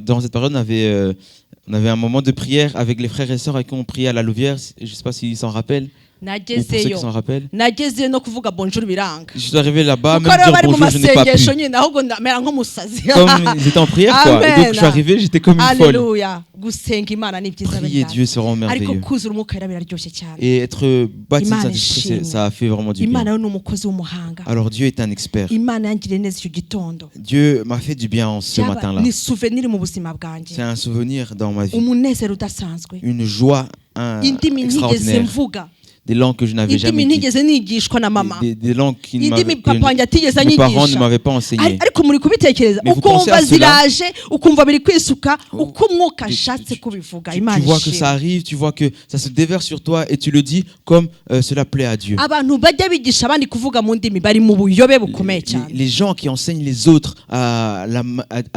Speaker 2: dans cette période, on avait un moment de prière avec les frères et sœurs avec qui on priait à la Louvière. Je ne sais pas s'ils s'en rappellent. Ou pour ceux qui s'en rappellent.
Speaker 1: nagezeyo no kuvuga bonjour biranga
Speaker 2: Je suis arrivé là-bas, même
Speaker 1: kuko rero
Speaker 2: dire
Speaker 1: bari mu
Speaker 2: bonjour, je n'ai pas
Speaker 1: masengesho
Speaker 2: pu.
Speaker 1: nyine ahubwo ndamera nk'umusazi
Speaker 2: Comme ils étaient en prière, quoi. Et donc je suis arrivé, j'étais comme une folle.
Speaker 1: Alléluia gusenga imana ni byiza
Speaker 2: Prier Dieu, c'est vraiment
Speaker 1: ariko
Speaker 2: merveilleux.
Speaker 1: kuzura umwuka wera biraryoshye cyane
Speaker 2: Et être baptisé
Speaker 1: Imana
Speaker 2: Saint-Esprit,
Speaker 1: ishimwe.
Speaker 2: ça a fait vraiment du
Speaker 1: imana
Speaker 2: bien.
Speaker 1: rero ni umukozi w'umuhanga
Speaker 2: Alors Dieu est un expert.
Speaker 1: imana yangiriye neza icyo gitondo
Speaker 2: Dieu m'a fait du bien en ce
Speaker 1: Byaba
Speaker 2: matin-là.
Speaker 1: ni souvenir mu buzima bwanjye
Speaker 2: C'est un souvenir dans ma vie.
Speaker 1: umunezero udasanzwe
Speaker 2: Une joie
Speaker 1: indimi ntigeze
Speaker 2: extraordinaire.
Speaker 1: mvuga
Speaker 2: Des langues que je n'avais jamais
Speaker 1: indimi
Speaker 2: dites.
Speaker 1: ntigeze nigishwa na mama
Speaker 2: Des langues qui
Speaker 1: indimi papa wanjye atigeze
Speaker 2: mes parents ne
Speaker 1: anyigisha
Speaker 2: m'avaient pas enseignées.
Speaker 1: ariko muri kubitekereza
Speaker 2: Mais vous pensez
Speaker 1: ukumva
Speaker 2: à cela?
Speaker 1: ziraje ukumva biri kwisuka uko umwuka
Speaker 2: Tu-
Speaker 1: ashatse kubivuga
Speaker 2: Tu
Speaker 1: imana
Speaker 2: vois que ça
Speaker 1: ishimwe
Speaker 2: arrive, tu vois que ça se déverse sur toi et tu le dis comme cela plaît à Dieu.
Speaker 1: abantu bajya bigisha abandi kuvuga mu ndimi bari mu buyobe bukomeye
Speaker 2: Les,
Speaker 1: cyane
Speaker 2: les gens qui enseignent les autres à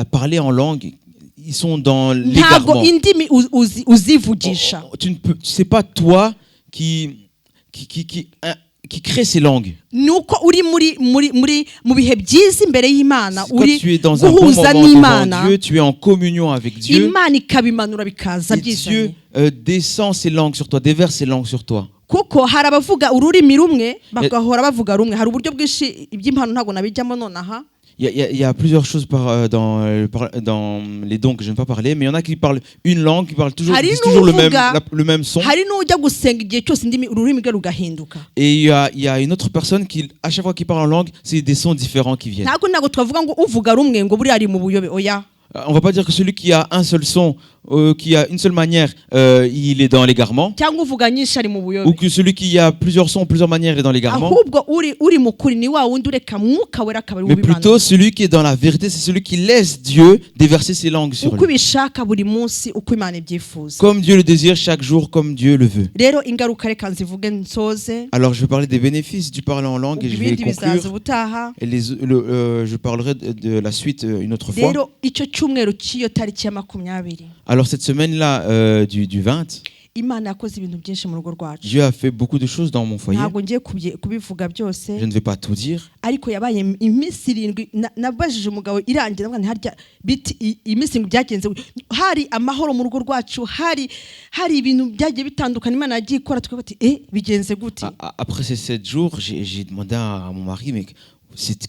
Speaker 2: parler en langue, ils sont dans
Speaker 1: ntabwo
Speaker 2: l'égarement.
Speaker 1: indimi uzivugisha
Speaker 2: C'est pas toi qui crée ces langues.
Speaker 1: nuko uri mu bihe byiza imbere y'Imana
Speaker 2: Quand
Speaker 1: uri
Speaker 2: tu es dans un bon
Speaker 1: guhuza
Speaker 2: moment devant
Speaker 1: n'Imana
Speaker 2: Dieu, tu es en communion avec Dieu.
Speaker 1: Imana ikabimanura bikaza
Speaker 2: Et Dieu
Speaker 1: byizanye
Speaker 2: descend ses langues sur toi, déverse ses langues sur toi.
Speaker 1: kuko hari abavuga ururimi rumwe bagahora bavuga rumwe hari uburyo bwinshi iby'impano ntabwo nabijyamo nonaha.
Speaker 2: Il y a plusieurs choses dans les dons que je ne vais pas parler, mais il y en a qui parlent une langue, qui parlent toujours, disent toujours le même son.
Speaker 1: hari n'ujya gusenga igihe cyose indimi ururimi rwe rugahinduka.
Speaker 2: Et il y a une autre personne qui, à chaque fois qu'il parle en langue, c'est des sons différents qui viennent.
Speaker 1: ntabwo twavuga ngo uvuga rumwe ngo buriya ari mu buyobe oya.
Speaker 2: On va pas dire que celui qui a un seul son, qui a une seule manière, il est dans l'égarement.
Speaker 1: cyangwa uvuga nyinshi ari mu
Speaker 2: Ou
Speaker 1: buyobe.
Speaker 2: que celui qui a plusieurs sons, plusieurs manières est dans l'égarement.
Speaker 1: ahubwo uri mukuri ni wa wundi ureka mwuka wera akaba
Speaker 2: Mais plutôt celui qui est dans la vérité, c'est celui qui laisse Dieu déverser ses langues sur
Speaker 1: uko
Speaker 2: lui.
Speaker 1: ibishaka buri munsi uko Imana ibyifuza.
Speaker 2: Comme Dieu le désire chaque jour, comme Dieu le veut.
Speaker 1: rero ingaruka reka nzivuge nsoze
Speaker 2: Alors je vais parler des bénéfices du parler en langue et je vais
Speaker 1: ibindi bizaza
Speaker 2: conclure.
Speaker 1: ubutaha.
Speaker 2: Et je parlerai de la suite une autre fois.
Speaker 1: rero icyo cyumweru cy'iyo tariki ya 20
Speaker 2: Alors cette semaine-là du 20,
Speaker 1: Imana yakoze ibintu byinshi mu rugo rwacu.
Speaker 2: Dieu a fait beaucoup de choses dans mon foyer.
Speaker 1: ntabwo ngiye kubivuga byose
Speaker 2: Je ne vais pas tout dire.
Speaker 1: ariko yabaye iminsi 7 nabajije umugabo irangira ngo harya biti iminsi byagenze hari amahoro mu rugo rwacu hari ibintu byagiye bitandukana Imana yagiye ikora twebwe bigenze gute.
Speaker 2: Après ces 7 jours, j'ai demandé à mon mari, mais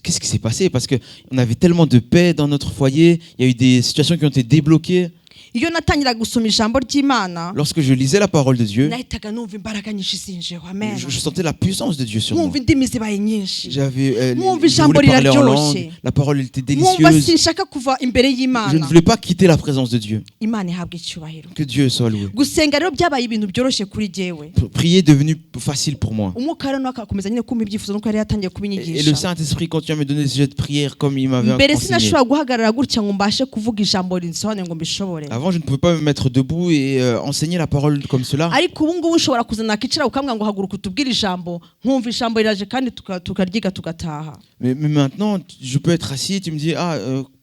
Speaker 2: qu'est-ce qui s'est passé? Parce qu'on avait tellement de paix dans notre foyer, il y a eu des situations qui ont été débloquées.
Speaker 1: iyo natangira gusoma ijambo ry'Imana
Speaker 2: Lorsque je lisais la parole de Dieu,
Speaker 1: nahitaga numva imbaraga nyinshi zinjeho amen.
Speaker 2: je sentais la puissance de Dieu sur moi.
Speaker 1: Mwumva indimi zibaye nyinshi.
Speaker 2: Je
Speaker 1: Mwumva ijambo
Speaker 2: voulais parler en
Speaker 1: riraryoshye.
Speaker 2: langue, la parole était
Speaker 1: Mwumva
Speaker 2: délicieuse.
Speaker 1: sinshaka kuva imbere
Speaker 2: Je ne
Speaker 1: y'Imana.
Speaker 2: voulais pas quitter la présence de Dieu.
Speaker 1: Imana ihabwa icyubahiro.
Speaker 2: Que Dieu soit loué.
Speaker 1: gusenga rero byabaye ibintu byoroshye kuri jewe.
Speaker 2: Prier est devenu facile pour moi.
Speaker 1: umwuka rero akakomeza nyine kumpa ibyifuzo nuko yari yatangiye
Speaker 2: Et le
Speaker 1: kubinyigisha.
Speaker 2: Saint-Esprit continue à me donner des sujets de prière comme il m'avait
Speaker 1: mbere
Speaker 2: enseigné.
Speaker 1: sinashobora guhagarara gutya ngo mbashe kuvuga ijambo rinsobanure ngo mbishobore.
Speaker 2: Avant, je ne pouvais pas me mettre debout et enseigner la parole comme cela.
Speaker 1: ariko ubu ngubu ushobora kuzana akicara ukambwira ngo haguruka utubwire ijambo nkumva ijambo riraje kandi tukaryiga tugataha.
Speaker 2: Mais maintenant, je peux être assis, tu me dis,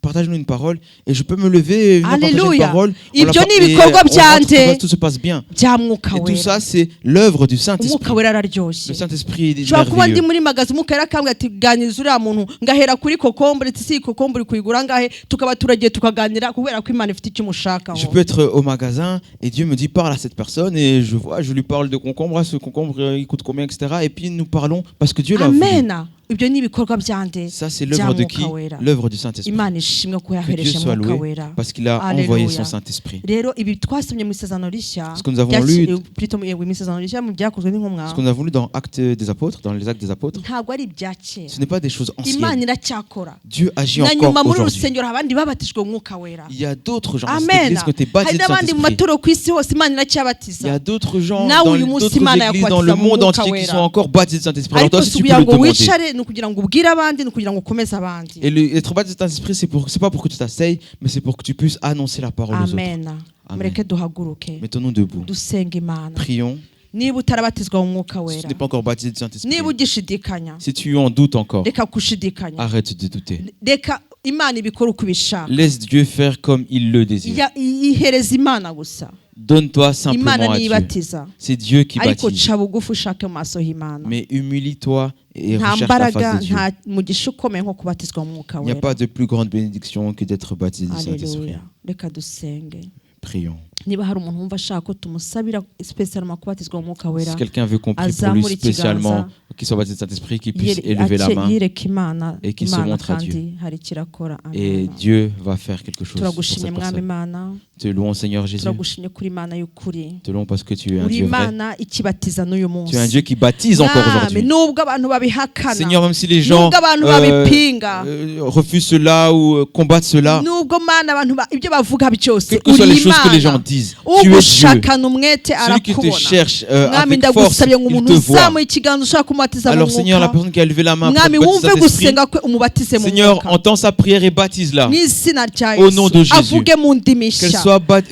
Speaker 2: partage-nous une parole, et je peux me lever et venir partager une
Speaker 1: Alléluia.
Speaker 2: parole.
Speaker 1: Ibyo ni ibikorwa byanjye.
Speaker 2: Tout se passe bien.
Speaker 1: bya mwuka
Speaker 2: Et tout
Speaker 1: wera.
Speaker 2: ça, c'est l'œuvre du Saint-Esprit.
Speaker 1: umwuka wera araryoshye.
Speaker 2: Le Saint-Esprit est
Speaker 1: ushobora kuba ndi
Speaker 2: merveilleux.
Speaker 1: muri magazi umwuka wera akambwira ati ganiriza uriya muntu ngahera kuri kokombure ati si kokombure kuyigura ngahe tukaba turagiye tukaganira kubera ko Imana ifite icyo umushakaho.
Speaker 2: Je peux être au magasin et Dieu me dit parle à cette personne et je lui parle de concombre, ce concombre il coûte combien, etc. Et puis nous parlons parce que Dieu l'a voulu.
Speaker 1: amen. ibyo ni ibikorwa byanjye.
Speaker 2: Ça c'est l'œuvre de qui? L'œuvre du Saint-Esprit.
Speaker 1: Imana ishimwe ko
Speaker 2: Que Dieu
Speaker 1: yahereje
Speaker 2: soit
Speaker 1: umwuka
Speaker 2: loué
Speaker 1: wera.
Speaker 2: parce qu'il a
Speaker 1: Alléluia.
Speaker 2: envoyé son Saint-Esprit.
Speaker 1: rero ibi twasomye mu isezerano rishya
Speaker 2: Ce que nous avons lu,
Speaker 1: mu isezerano rishya mu byakozwe n'intumwa
Speaker 2: ce qu'on a voulu dans Actes des Apôtres, dans les Actes des Apôtres,
Speaker 1: ntabwo ari ibya kera.
Speaker 2: ce n'est pas des choses
Speaker 1: Imana
Speaker 2: anciennes.
Speaker 1: iracyakora.
Speaker 2: Dieu agit
Speaker 1: na nyuma
Speaker 2: encore
Speaker 1: muri
Speaker 2: aujourd'hui.
Speaker 1: urusengero abandi babatijwe umwuka wera.
Speaker 2: Il y a d'autres gens dans cette
Speaker 1: amen.
Speaker 2: église qui ont été
Speaker 1: hari
Speaker 2: baptisés de
Speaker 1: n'abandi mu
Speaker 2: Saint-Esprit.
Speaker 1: maturo ku isi hose Imana
Speaker 2: Il y
Speaker 1: iracyabatiza.
Speaker 2: a d'autres gens
Speaker 1: Nawe
Speaker 2: dans
Speaker 1: uyu munsi
Speaker 2: d'autres
Speaker 1: Imana
Speaker 2: églises dans le
Speaker 1: yakwatiza mu
Speaker 2: monde
Speaker 1: mwuka
Speaker 2: entier qui
Speaker 1: wera.
Speaker 2: sont encore baptisés de Saint-Esprit. Alors
Speaker 1: ariko
Speaker 2: toi aussi tu peux
Speaker 1: subiya
Speaker 2: le
Speaker 1: ngo
Speaker 2: demander.
Speaker 1: wicare ni ukugira ngo ubwire abandi ni ukugira ngo ukomeze abandi.
Speaker 2: Et être baptisé de Saint-Esprit, c'est pas pour que tu t'asseyes, mais c'est pour que tu puisses annoncer la parole aux autres.
Speaker 1: Amen. Mureke duhaguruke
Speaker 2: Mettons-nous debout.
Speaker 1: dusenga Imana.
Speaker 2: Prions.
Speaker 1: Niba utarabatizwa mu mwuka
Speaker 2: Si tu
Speaker 1: wera,
Speaker 2: n'es pas encore baptisé du Saint-Esprit,
Speaker 1: niba ugishidikanya,
Speaker 2: si tu en doutes encore,
Speaker 1: reka kushidikanya,
Speaker 2: arrête de douter.
Speaker 1: reka Imana ibikora uko ibishaka.
Speaker 2: Laisse Dieu faire comme il le désire.
Speaker 1: Ihereza Imana gusa.
Speaker 2: Donne-toi simplement
Speaker 1: Imana
Speaker 2: à Dieu.
Speaker 1: niyibatiza,
Speaker 2: C'est Dieu qui
Speaker 1: ariko
Speaker 2: baptise.
Speaker 1: ca bugufi ushake mu maso y'Imana.
Speaker 2: Mais humilie-toi et
Speaker 1: Nta
Speaker 2: recherche la
Speaker 1: mbaraga
Speaker 2: face de Dieu.
Speaker 1: nta mugisha ukomeye nko kubatizwa mu mwuka
Speaker 2: Il n'y a
Speaker 1: wera.
Speaker 2: pas de plus grande bénédiction que d'être baptisé du Saint-Esprit.
Speaker 1: Alléluia. Reka dusenge.
Speaker 2: Prions.
Speaker 1: Niba hari umuntu wumva ashaka ko tumusabira spécialement kubatizwa mu mwuka wera,
Speaker 2: Si quelqu'un veut qu'on prie pour lui spécialement, qu'il soit baptisé du Saint-Esprit, qu'il puisse élever la main
Speaker 1: yireka Imana,
Speaker 2: et qu'il se
Speaker 1: Imana
Speaker 2: montre à Dieu.
Speaker 1: kandi hari kirakora.
Speaker 2: et Dieu va faire quelque chose pour
Speaker 1: Turagushimye
Speaker 2: cette
Speaker 1: mwami
Speaker 2: personne.
Speaker 1: Imana,
Speaker 2: Te louons Seigneur Jésus.
Speaker 1: turagushimye kuri Imana y'ukuri.
Speaker 2: Te louons parce que tu es un
Speaker 1: Uri
Speaker 2: Dieu vrai.
Speaker 1: Imana ikibatiza n'uyu munsi.
Speaker 2: Tu es un Dieu qui baptise encore
Speaker 1: Mwami,
Speaker 2: aujourd'hui.
Speaker 1: nubwo abantu babihakana,
Speaker 2: Seigneur, même si les gens
Speaker 1: nubwo abantu babipinga,
Speaker 2: refusent cela ou combattent cela,
Speaker 1: nubwo Mana abantu ibyo bavuga byose,
Speaker 2: quelles que soient les
Speaker 1: uri
Speaker 2: choses que les gens
Speaker 1: Imana.
Speaker 2: disent, tu es Dieu.
Speaker 1: Ugushakana umwete
Speaker 2: Celui qui te
Speaker 1: arakubona.
Speaker 2: cherche
Speaker 1: Mwami
Speaker 2: avec force,
Speaker 1: ndagusabye ngo
Speaker 2: il
Speaker 1: umuntu
Speaker 2: te voit.
Speaker 1: uzamuye ikiganza ushaka kumubatiza mu
Speaker 2: Alors Seigneur, la
Speaker 1: mwuka,
Speaker 2: personne qui a levé la main pour
Speaker 1: Mwami
Speaker 2: le baptême
Speaker 1: wumve
Speaker 2: du Saint-Esprit,
Speaker 1: gusenga kwe umubatize mu
Speaker 2: Seigneur,
Speaker 1: mwuka.
Speaker 2: entends sa prière et baptise-la.
Speaker 1: N'izina rya
Speaker 2: Au nom de
Speaker 1: Yesu
Speaker 2: Jésus.
Speaker 1: avuge mu ndimi nshya.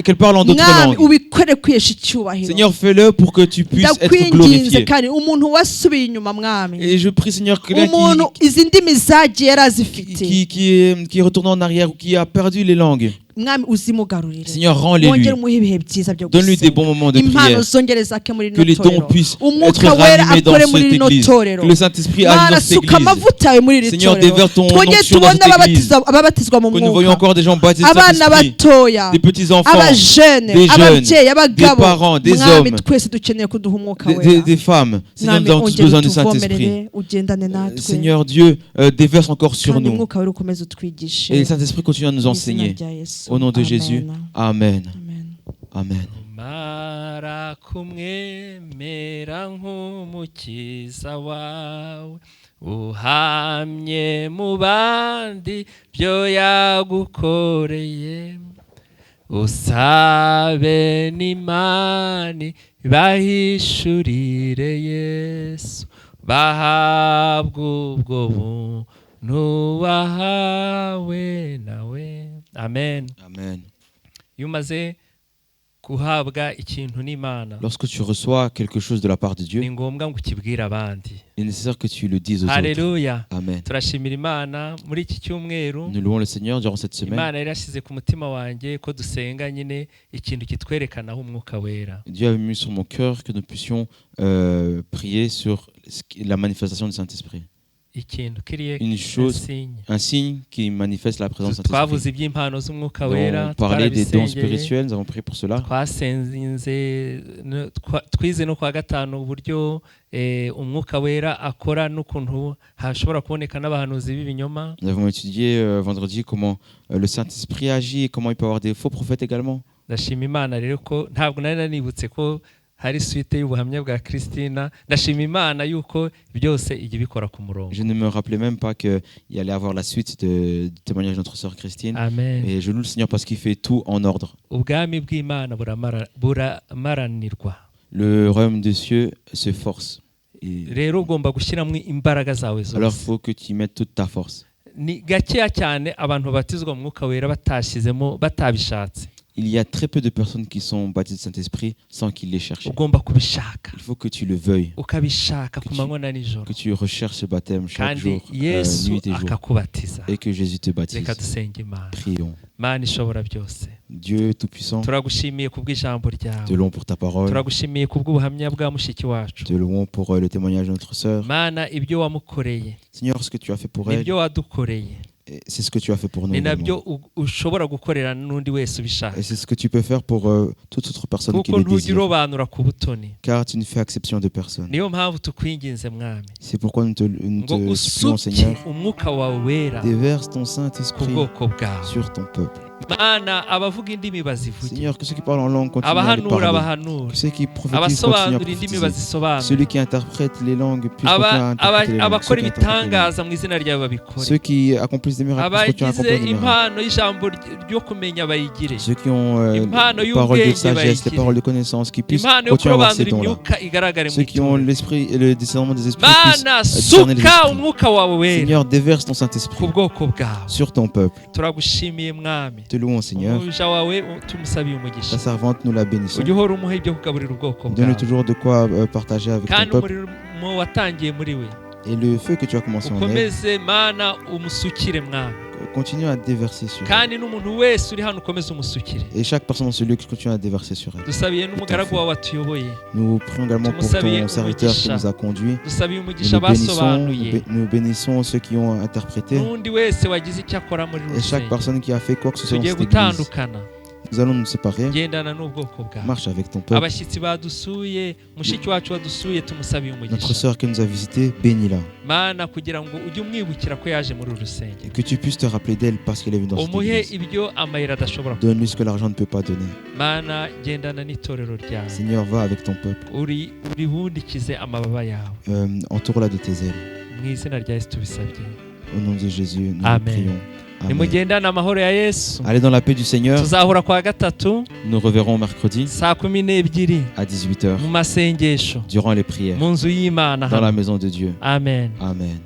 Speaker 2: Qu'elle parle en d'autres
Speaker 1: Mwami
Speaker 2: langues.
Speaker 1: ubikore kwihesha icyubahiro.
Speaker 2: Seigneur, fais-le pour que tu puisses être
Speaker 1: Ndakwinginze
Speaker 2: glorifié.
Speaker 1: kandi umuntu wasubiye inyuma Mwami,
Speaker 2: Et je prie, Seigneur, que quelqu'un
Speaker 1: umuntu izi ndimi zagiye yarazifite,
Speaker 2: qui est retourné en arrière ou qui a perdu les langues,
Speaker 1: Mwami uzimugarurire.
Speaker 2: Seigneur, rends-les-lui.
Speaker 1: Wongere umuhe ibihe byiza byo
Speaker 2: Donne-lui des bons
Speaker 1: gusenga.
Speaker 2: moments de
Speaker 1: Impano
Speaker 2: prière.
Speaker 1: zongere zake muri
Speaker 2: Que
Speaker 1: rino
Speaker 2: les dons
Speaker 1: torero.
Speaker 2: puissent être
Speaker 1: Umwuka wera
Speaker 2: ranimés dans
Speaker 1: akore
Speaker 2: cette
Speaker 1: muri rino
Speaker 2: église.
Speaker 1: torero.
Speaker 2: Que le Saint-Esprit agisse
Speaker 1: Mana
Speaker 2: dans cette
Speaker 1: suka
Speaker 2: église.
Speaker 1: amavuta yawe muri iri
Speaker 2: Seigneur,
Speaker 1: torero.
Speaker 2: déverse ton
Speaker 1: Twongere
Speaker 2: onction dans
Speaker 1: tubone
Speaker 2: cette église.
Speaker 1: ababatizwa mu
Speaker 2: Que nous voyons
Speaker 1: mwuka,
Speaker 2: encore des gens baptisés du
Speaker 1: abana
Speaker 2: Saint-Esprit,
Speaker 1: batoya,
Speaker 2: des petits-enfants,
Speaker 1: abajene,
Speaker 2: des jeunes,
Speaker 1: ababyeyi, abagabo,
Speaker 2: des parents, des
Speaker 1: Mwami
Speaker 2: hommes,
Speaker 1: twese dukeneye kuduha umwuka wera.
Speaker 2: des femmes. Seigneur, nous
Speaker 1: Mwami
Speaker 2: avons tous
Speaker 1: ongera
Speaker 2: besoin du Saint-Esprit.
Speaker 1: utuvomerere, ugendane natwe,
Speaker 2: Seigneur Dieu, déverse encore sur
Speaker 1: kandi
Speaker 2: nous.
Speaker 1: umwuka wera ukomeze utwigishe.
Speaker 2: Et le Saint-Esprit continue à nous
Speaker 1: Mu izina
Speaker 2: enseigner.
Speaker 1: rya Yesu.
Speaker 2: Au nom de
Speaker 1: Amen.
Speaker 2: Jésus. Amen.
Speaker 1: Amen.
Speaker 2: Amen.
Speaker 3: umara kumwemera nk'umukiza wawe, uhamye mu bandi byo yagukoreye, usabe n'Imana bahishurire Yesu, bahabwe ubwo buntu wahawe nawe. Amen.
Speaker 2: Amen.
Speaker 3: Iyo umaze guhabwa ikintu n'Imana,
Speaker 2: Lorsque tu reçois quelque chose de la part de Dieu,
Speaker 3: ni ngombwa ngo ukibwire abandi.
Speaker 2: il est nécessaire que tu le dises aux autres.
Speaker 3: Haleluya.
Speaker 2: Amen.
Speaker 3: Turashimira Imana muri iki cyumweru.
Speaker 2: Nous louons le Seigneur durant cette semaine.
Speaker 3: Imana yari yashyize ku mutima wanjye ko dusenga nyine ikintu kitwerekanaho umwuka wera.
Speaker 2: Dieu a mis sur mon cœur que nous puissions prier sur la manifestation du Saint-Esprit.
Speaker 3: Ikintu kiriye
Speaker 2: Une chose,
Speaker 3: insigne.
Speaker 2: un signe qui manifeste la présence du
Speaker 3: Twavuze
Speaker 2: Saint-Esprit.
Speaker 3: iby'impano z'umwuka
Speaker 2: Nous
Speaker 3: wera,
Speaker 2: avons parlé des dons
Speaker 3: twarabisengeye,
Speaker 2: spirituels, nous avons prié pour cela.
Speaker 3: twize no kwa gatanu uburyo umwuka wera akora n'ukuntu hashobora kuboneka n'abahanuzi b'ibinyoma.
Speaker 2: Nous avons étudié vendredi comment le Saint-Esprit agit et comment il peut y avoir des faux prophètes également.
Speaker 3: Ndashima Imana rero ko ntabwo nari nanibutse ko hari suite y'ubuhamya bwa Christina. Ndashima Imana yuko byose ijya bikora ku murongo.
Speaker 2: Je ne me rappelais même pas qu'il y allait avoir la suite du témoignage de notre sœur Christine.
Speaker 3: Amen.
Speaker 2: Et je loue le Seigneur parce qu'il fait tout en ordre.
Speaker 3: Ubwami bw'Imana buramaranirwa.
Speaker 2: Le royaume des cieux se force.
Speaker 3: Rero ugomba gushyiramo imbaraga zawe
Speaker 2: Alors il
Speaker 3: zose.
Speaker 2: faut que tu y mettes toute ta force.
Speaker 3: Ni gakeya cyane abantu batizwa mu mwuka wera batashyizemo batabishatse.
Speaker 2: Il y a très peu de personnes qui sont baptisées du Saint-Esprit sans qu'ils les cherchent.
Speaker 3: Ugomba kubishaka.
Speaker 2: Il faut que tu le veuilles,
Speaker 3: Ukabishaka ku manywa na nijoro.
Speaker 2: que tu recherches ce baptême chaque
Speaker 3: Kandi
Speaker 2: jour,
Speaker 3: Yesu
Speaker 2: nuit et jour,
Speaker 3: akakubatiza.
Speaker 2: et que Jésus te baptise.
Speaker 3: Reka dusenge Imana.
Speaker 2: Prions.
Speaker 3: Mana ishobora byose.
Speaker 2: Dieu Tout-Puissant,
Speaker 3: Turagushimiye kubw'ijambo
Speaker 2: te
Speaker 3: ryawe.
Speaker 2: louons pour ta parole,
Speaker 3: Turagushimiye kubw'ubuhamya bwa mushiki wacu.
Speaker 2: te louons pour le témoignage de notre sœur.
Speaker 3: Mana ibyo wamukoreye,
Speaker 2: Seigneur, ce que tu as fait pour elle,
Speaker 3: nibyo wadukoreye,
Speaker 2: c'est ce que tu as fait pour nous.
Speaker 3: ni
Speaker 2: également.
Speaker 3: nabyo ushobora gukorera n'undi wese ubishaka.
Speaker 2: Et c'est ce que tu peux faire pour toute autre personne qui
Speaker 3: Kuko
Speaker 2: le
Speaker 3: ntujya
Speaker 2: désire.
Speaker 3: urobanura ku butoni.
Speaker 2: Car tu ne fais exception de personne.
Speaker 3: Niyo mpamvu tukwinginze Mwami
Speaker 2: C'est pourquoi nous
Speaker 3: ngo
Speaker 2: te supplions,
Speaker 3: usuke
Speaker 2: Seigneur,
Speaker 3: umwuka wawe wera
Speaker 2: déverse ton
Speaker 3: ku
Speaker 2: Saint-Esprit
Speaker 3: bwoko bwawe.
Speaker 2: sur ton peuple.
Speaker 3: mana abavuga indimi bazivuge,
Speaker 2: Seigneur, que ceux qui parlent en langue continuent à les
Speaker 3: abahanura
Speaker 2: parler.
Speaker 3: bahanura,
Speaker 2: Que ceux qui prophétisent continuent à
Speaker 3: abasobanura indimi
Speaker 2: prophétiser.
Speaker 3: bazisobanura,
Speaker 2: Celui qui interprète les langues puisse continuer à interpréter les langues. Ceux
Speaker 3: abakora
Speaker 2: qui interprètent les langues.
Speaker 3: ibitangaza mu izina ryawe babikore,
Speaker 2: Ceux qui accomplissent des miracles puissent continuer à
Speaker 3: abagize
Speaker 2: accomplir des miracles.
Speaker 3: impano y'ijambo ryo kumenya bayigire,
Speaker 2: Ceux qui ont
Speaker 3: impano
Speaker 2: les paroles de
Speaker 3: y'ubwenge
Speaker 2: sagesse, les
Speaker 3: bayigire,
Speaker 2: paroles de connaissance, qui puissent
Speaker 3: impano yo
Speaker 2: continuer à avoir ces
Speaker 3: kurobanura
Speaker 2: dons-là.
Speaker 3: imyuka igaragare mu
Speaker 2: Ceux qui ont
Speaker 3: itorero.
Speaker 2: l'esprit et le discernement des esprits
Speaker 3: Mana
Speaker 2: puissent discerner les
Speaker 3: suka
Speaker 2: esprits.
Speaker 3: umwuka wawe wera
Speaker 2: Seigneur, déverse ton
Speaker 3: ku
Speaker 2: Saint-Esprit
Speaker 3: bwoko bwawe.
Speaker 2: sur ton peuple.
Speaker 3: Turagushimiye mwami,
Speaker 2: Te louons, Seigneur.
Speaker 3: umuja wawe tumusabiye umugisha,
Speaker 2: Ta servante, nous la bénissons.
Speaker 3: ujye uhora umuha ibyo kugaburira ubwoko
Speaker 2: Donne-nous
Speaker 3: bwawe,
Speaker 2: toujours de quoi partager avec ton
Speaker 3: kandi
Speaker 2: peuple.
Speaker 3: umurimo watangiye muri we
Speaker 2: Et le feu que tu as commencé en elle,
Speaker 3: ukomeze mana umusukire mwami,
Speaker 2: continue à déverser sur elle.
Speaker 3: kandi n'umuntu wese uri hano ukomeze umusukire.
Speaker 2: Et chaque personne dans ce lieu, continue à déverser sur elle.
Speaker 3: Dusabiye n'umugaragu wawe watuyoboye,
Speaker 2: Nous prions également pour
Speaker 3: Tumusabiye
Speaker 2: ton serviteur qui
Speaker 3: umugisha.
Speaker 2: nous a conduits.
Speaker 3: dusabiye
Speaker 2: Et
Speaker 3: umugisha
Speaker 2: nous bénissons,
Speaker 3: basobanuye,
Speaker 2: nous bénissons ceux qui ont interprété.
Speaker 3: n'undi wese wagize icyo akora muri
Speaker 2: Et chaque
Speaker 3: rusengero.
Speaker 2: personne qui a fait quoi que ce soit dans
Speaker 3: Tugiye
Speaker 2: cette église.
Speaker 3: gutandukana,
Speaker 2: Nous allons nous séparer.
Speaker 3: gendana n'ubwoko bwawe.
Speaker 2: Marche avec ton peuple.
Speaker 3: Abashyitsi badusuye, mushiki wacu wadusuye, tumusabiye
Speaker 2: Notre
Speaker 3: umugisha
Speaker 2: sœur qui nous a visité, bénis-la.
Speaker 3: mana, kugira ngo ujye umwibukira ko yaje muri uru
Speaker 2: Et
Speaker 3: rusengero,
Speaker 2: que tu puisses te rappeler d'elle parce qu'elle est venue dans cette
Speaker 3: umuhe
Speaker 2: église.
Speaker 3: ibyo amayira adashobora kuba.
Speaker 2: Donne-lui ce que l'argent ne peut pas donner.
Speaker 3: Mana gendana n'itorero ryawe,
Speaker 2: Seigneur, va avec ton peuple.
Speaker 3: urihundikize amababa yawe,
Speaker 2: Entoure-la de tes ailes.
Speaker 3: mu izina rya Yesu tubisabye,
Speaker 2: Au nom de Jésus, nous
Speaker 3: Amen.
Speaker 2: le prions. Amen.
Speaker 3: nimugendane amahoro ya Yesu.
Speaker 2: Allez dans la paix du Seigneur.
Speaker 3: Tuzahura kwa gatatu
Speaker 2: Nous reverrons mercredi
Speaker 3: saa 12:00
Speaker 2: à 18h
Speaker 3: mu masengesho
Speaker 2: durant les prières
Speaker 3: mu nzu y'Imana
Speaker 2: dans la
Speaker 3: hano.
Speaker 2: maison de Dieu.
Speaker 3: Amen.
Speaker 2: Amen.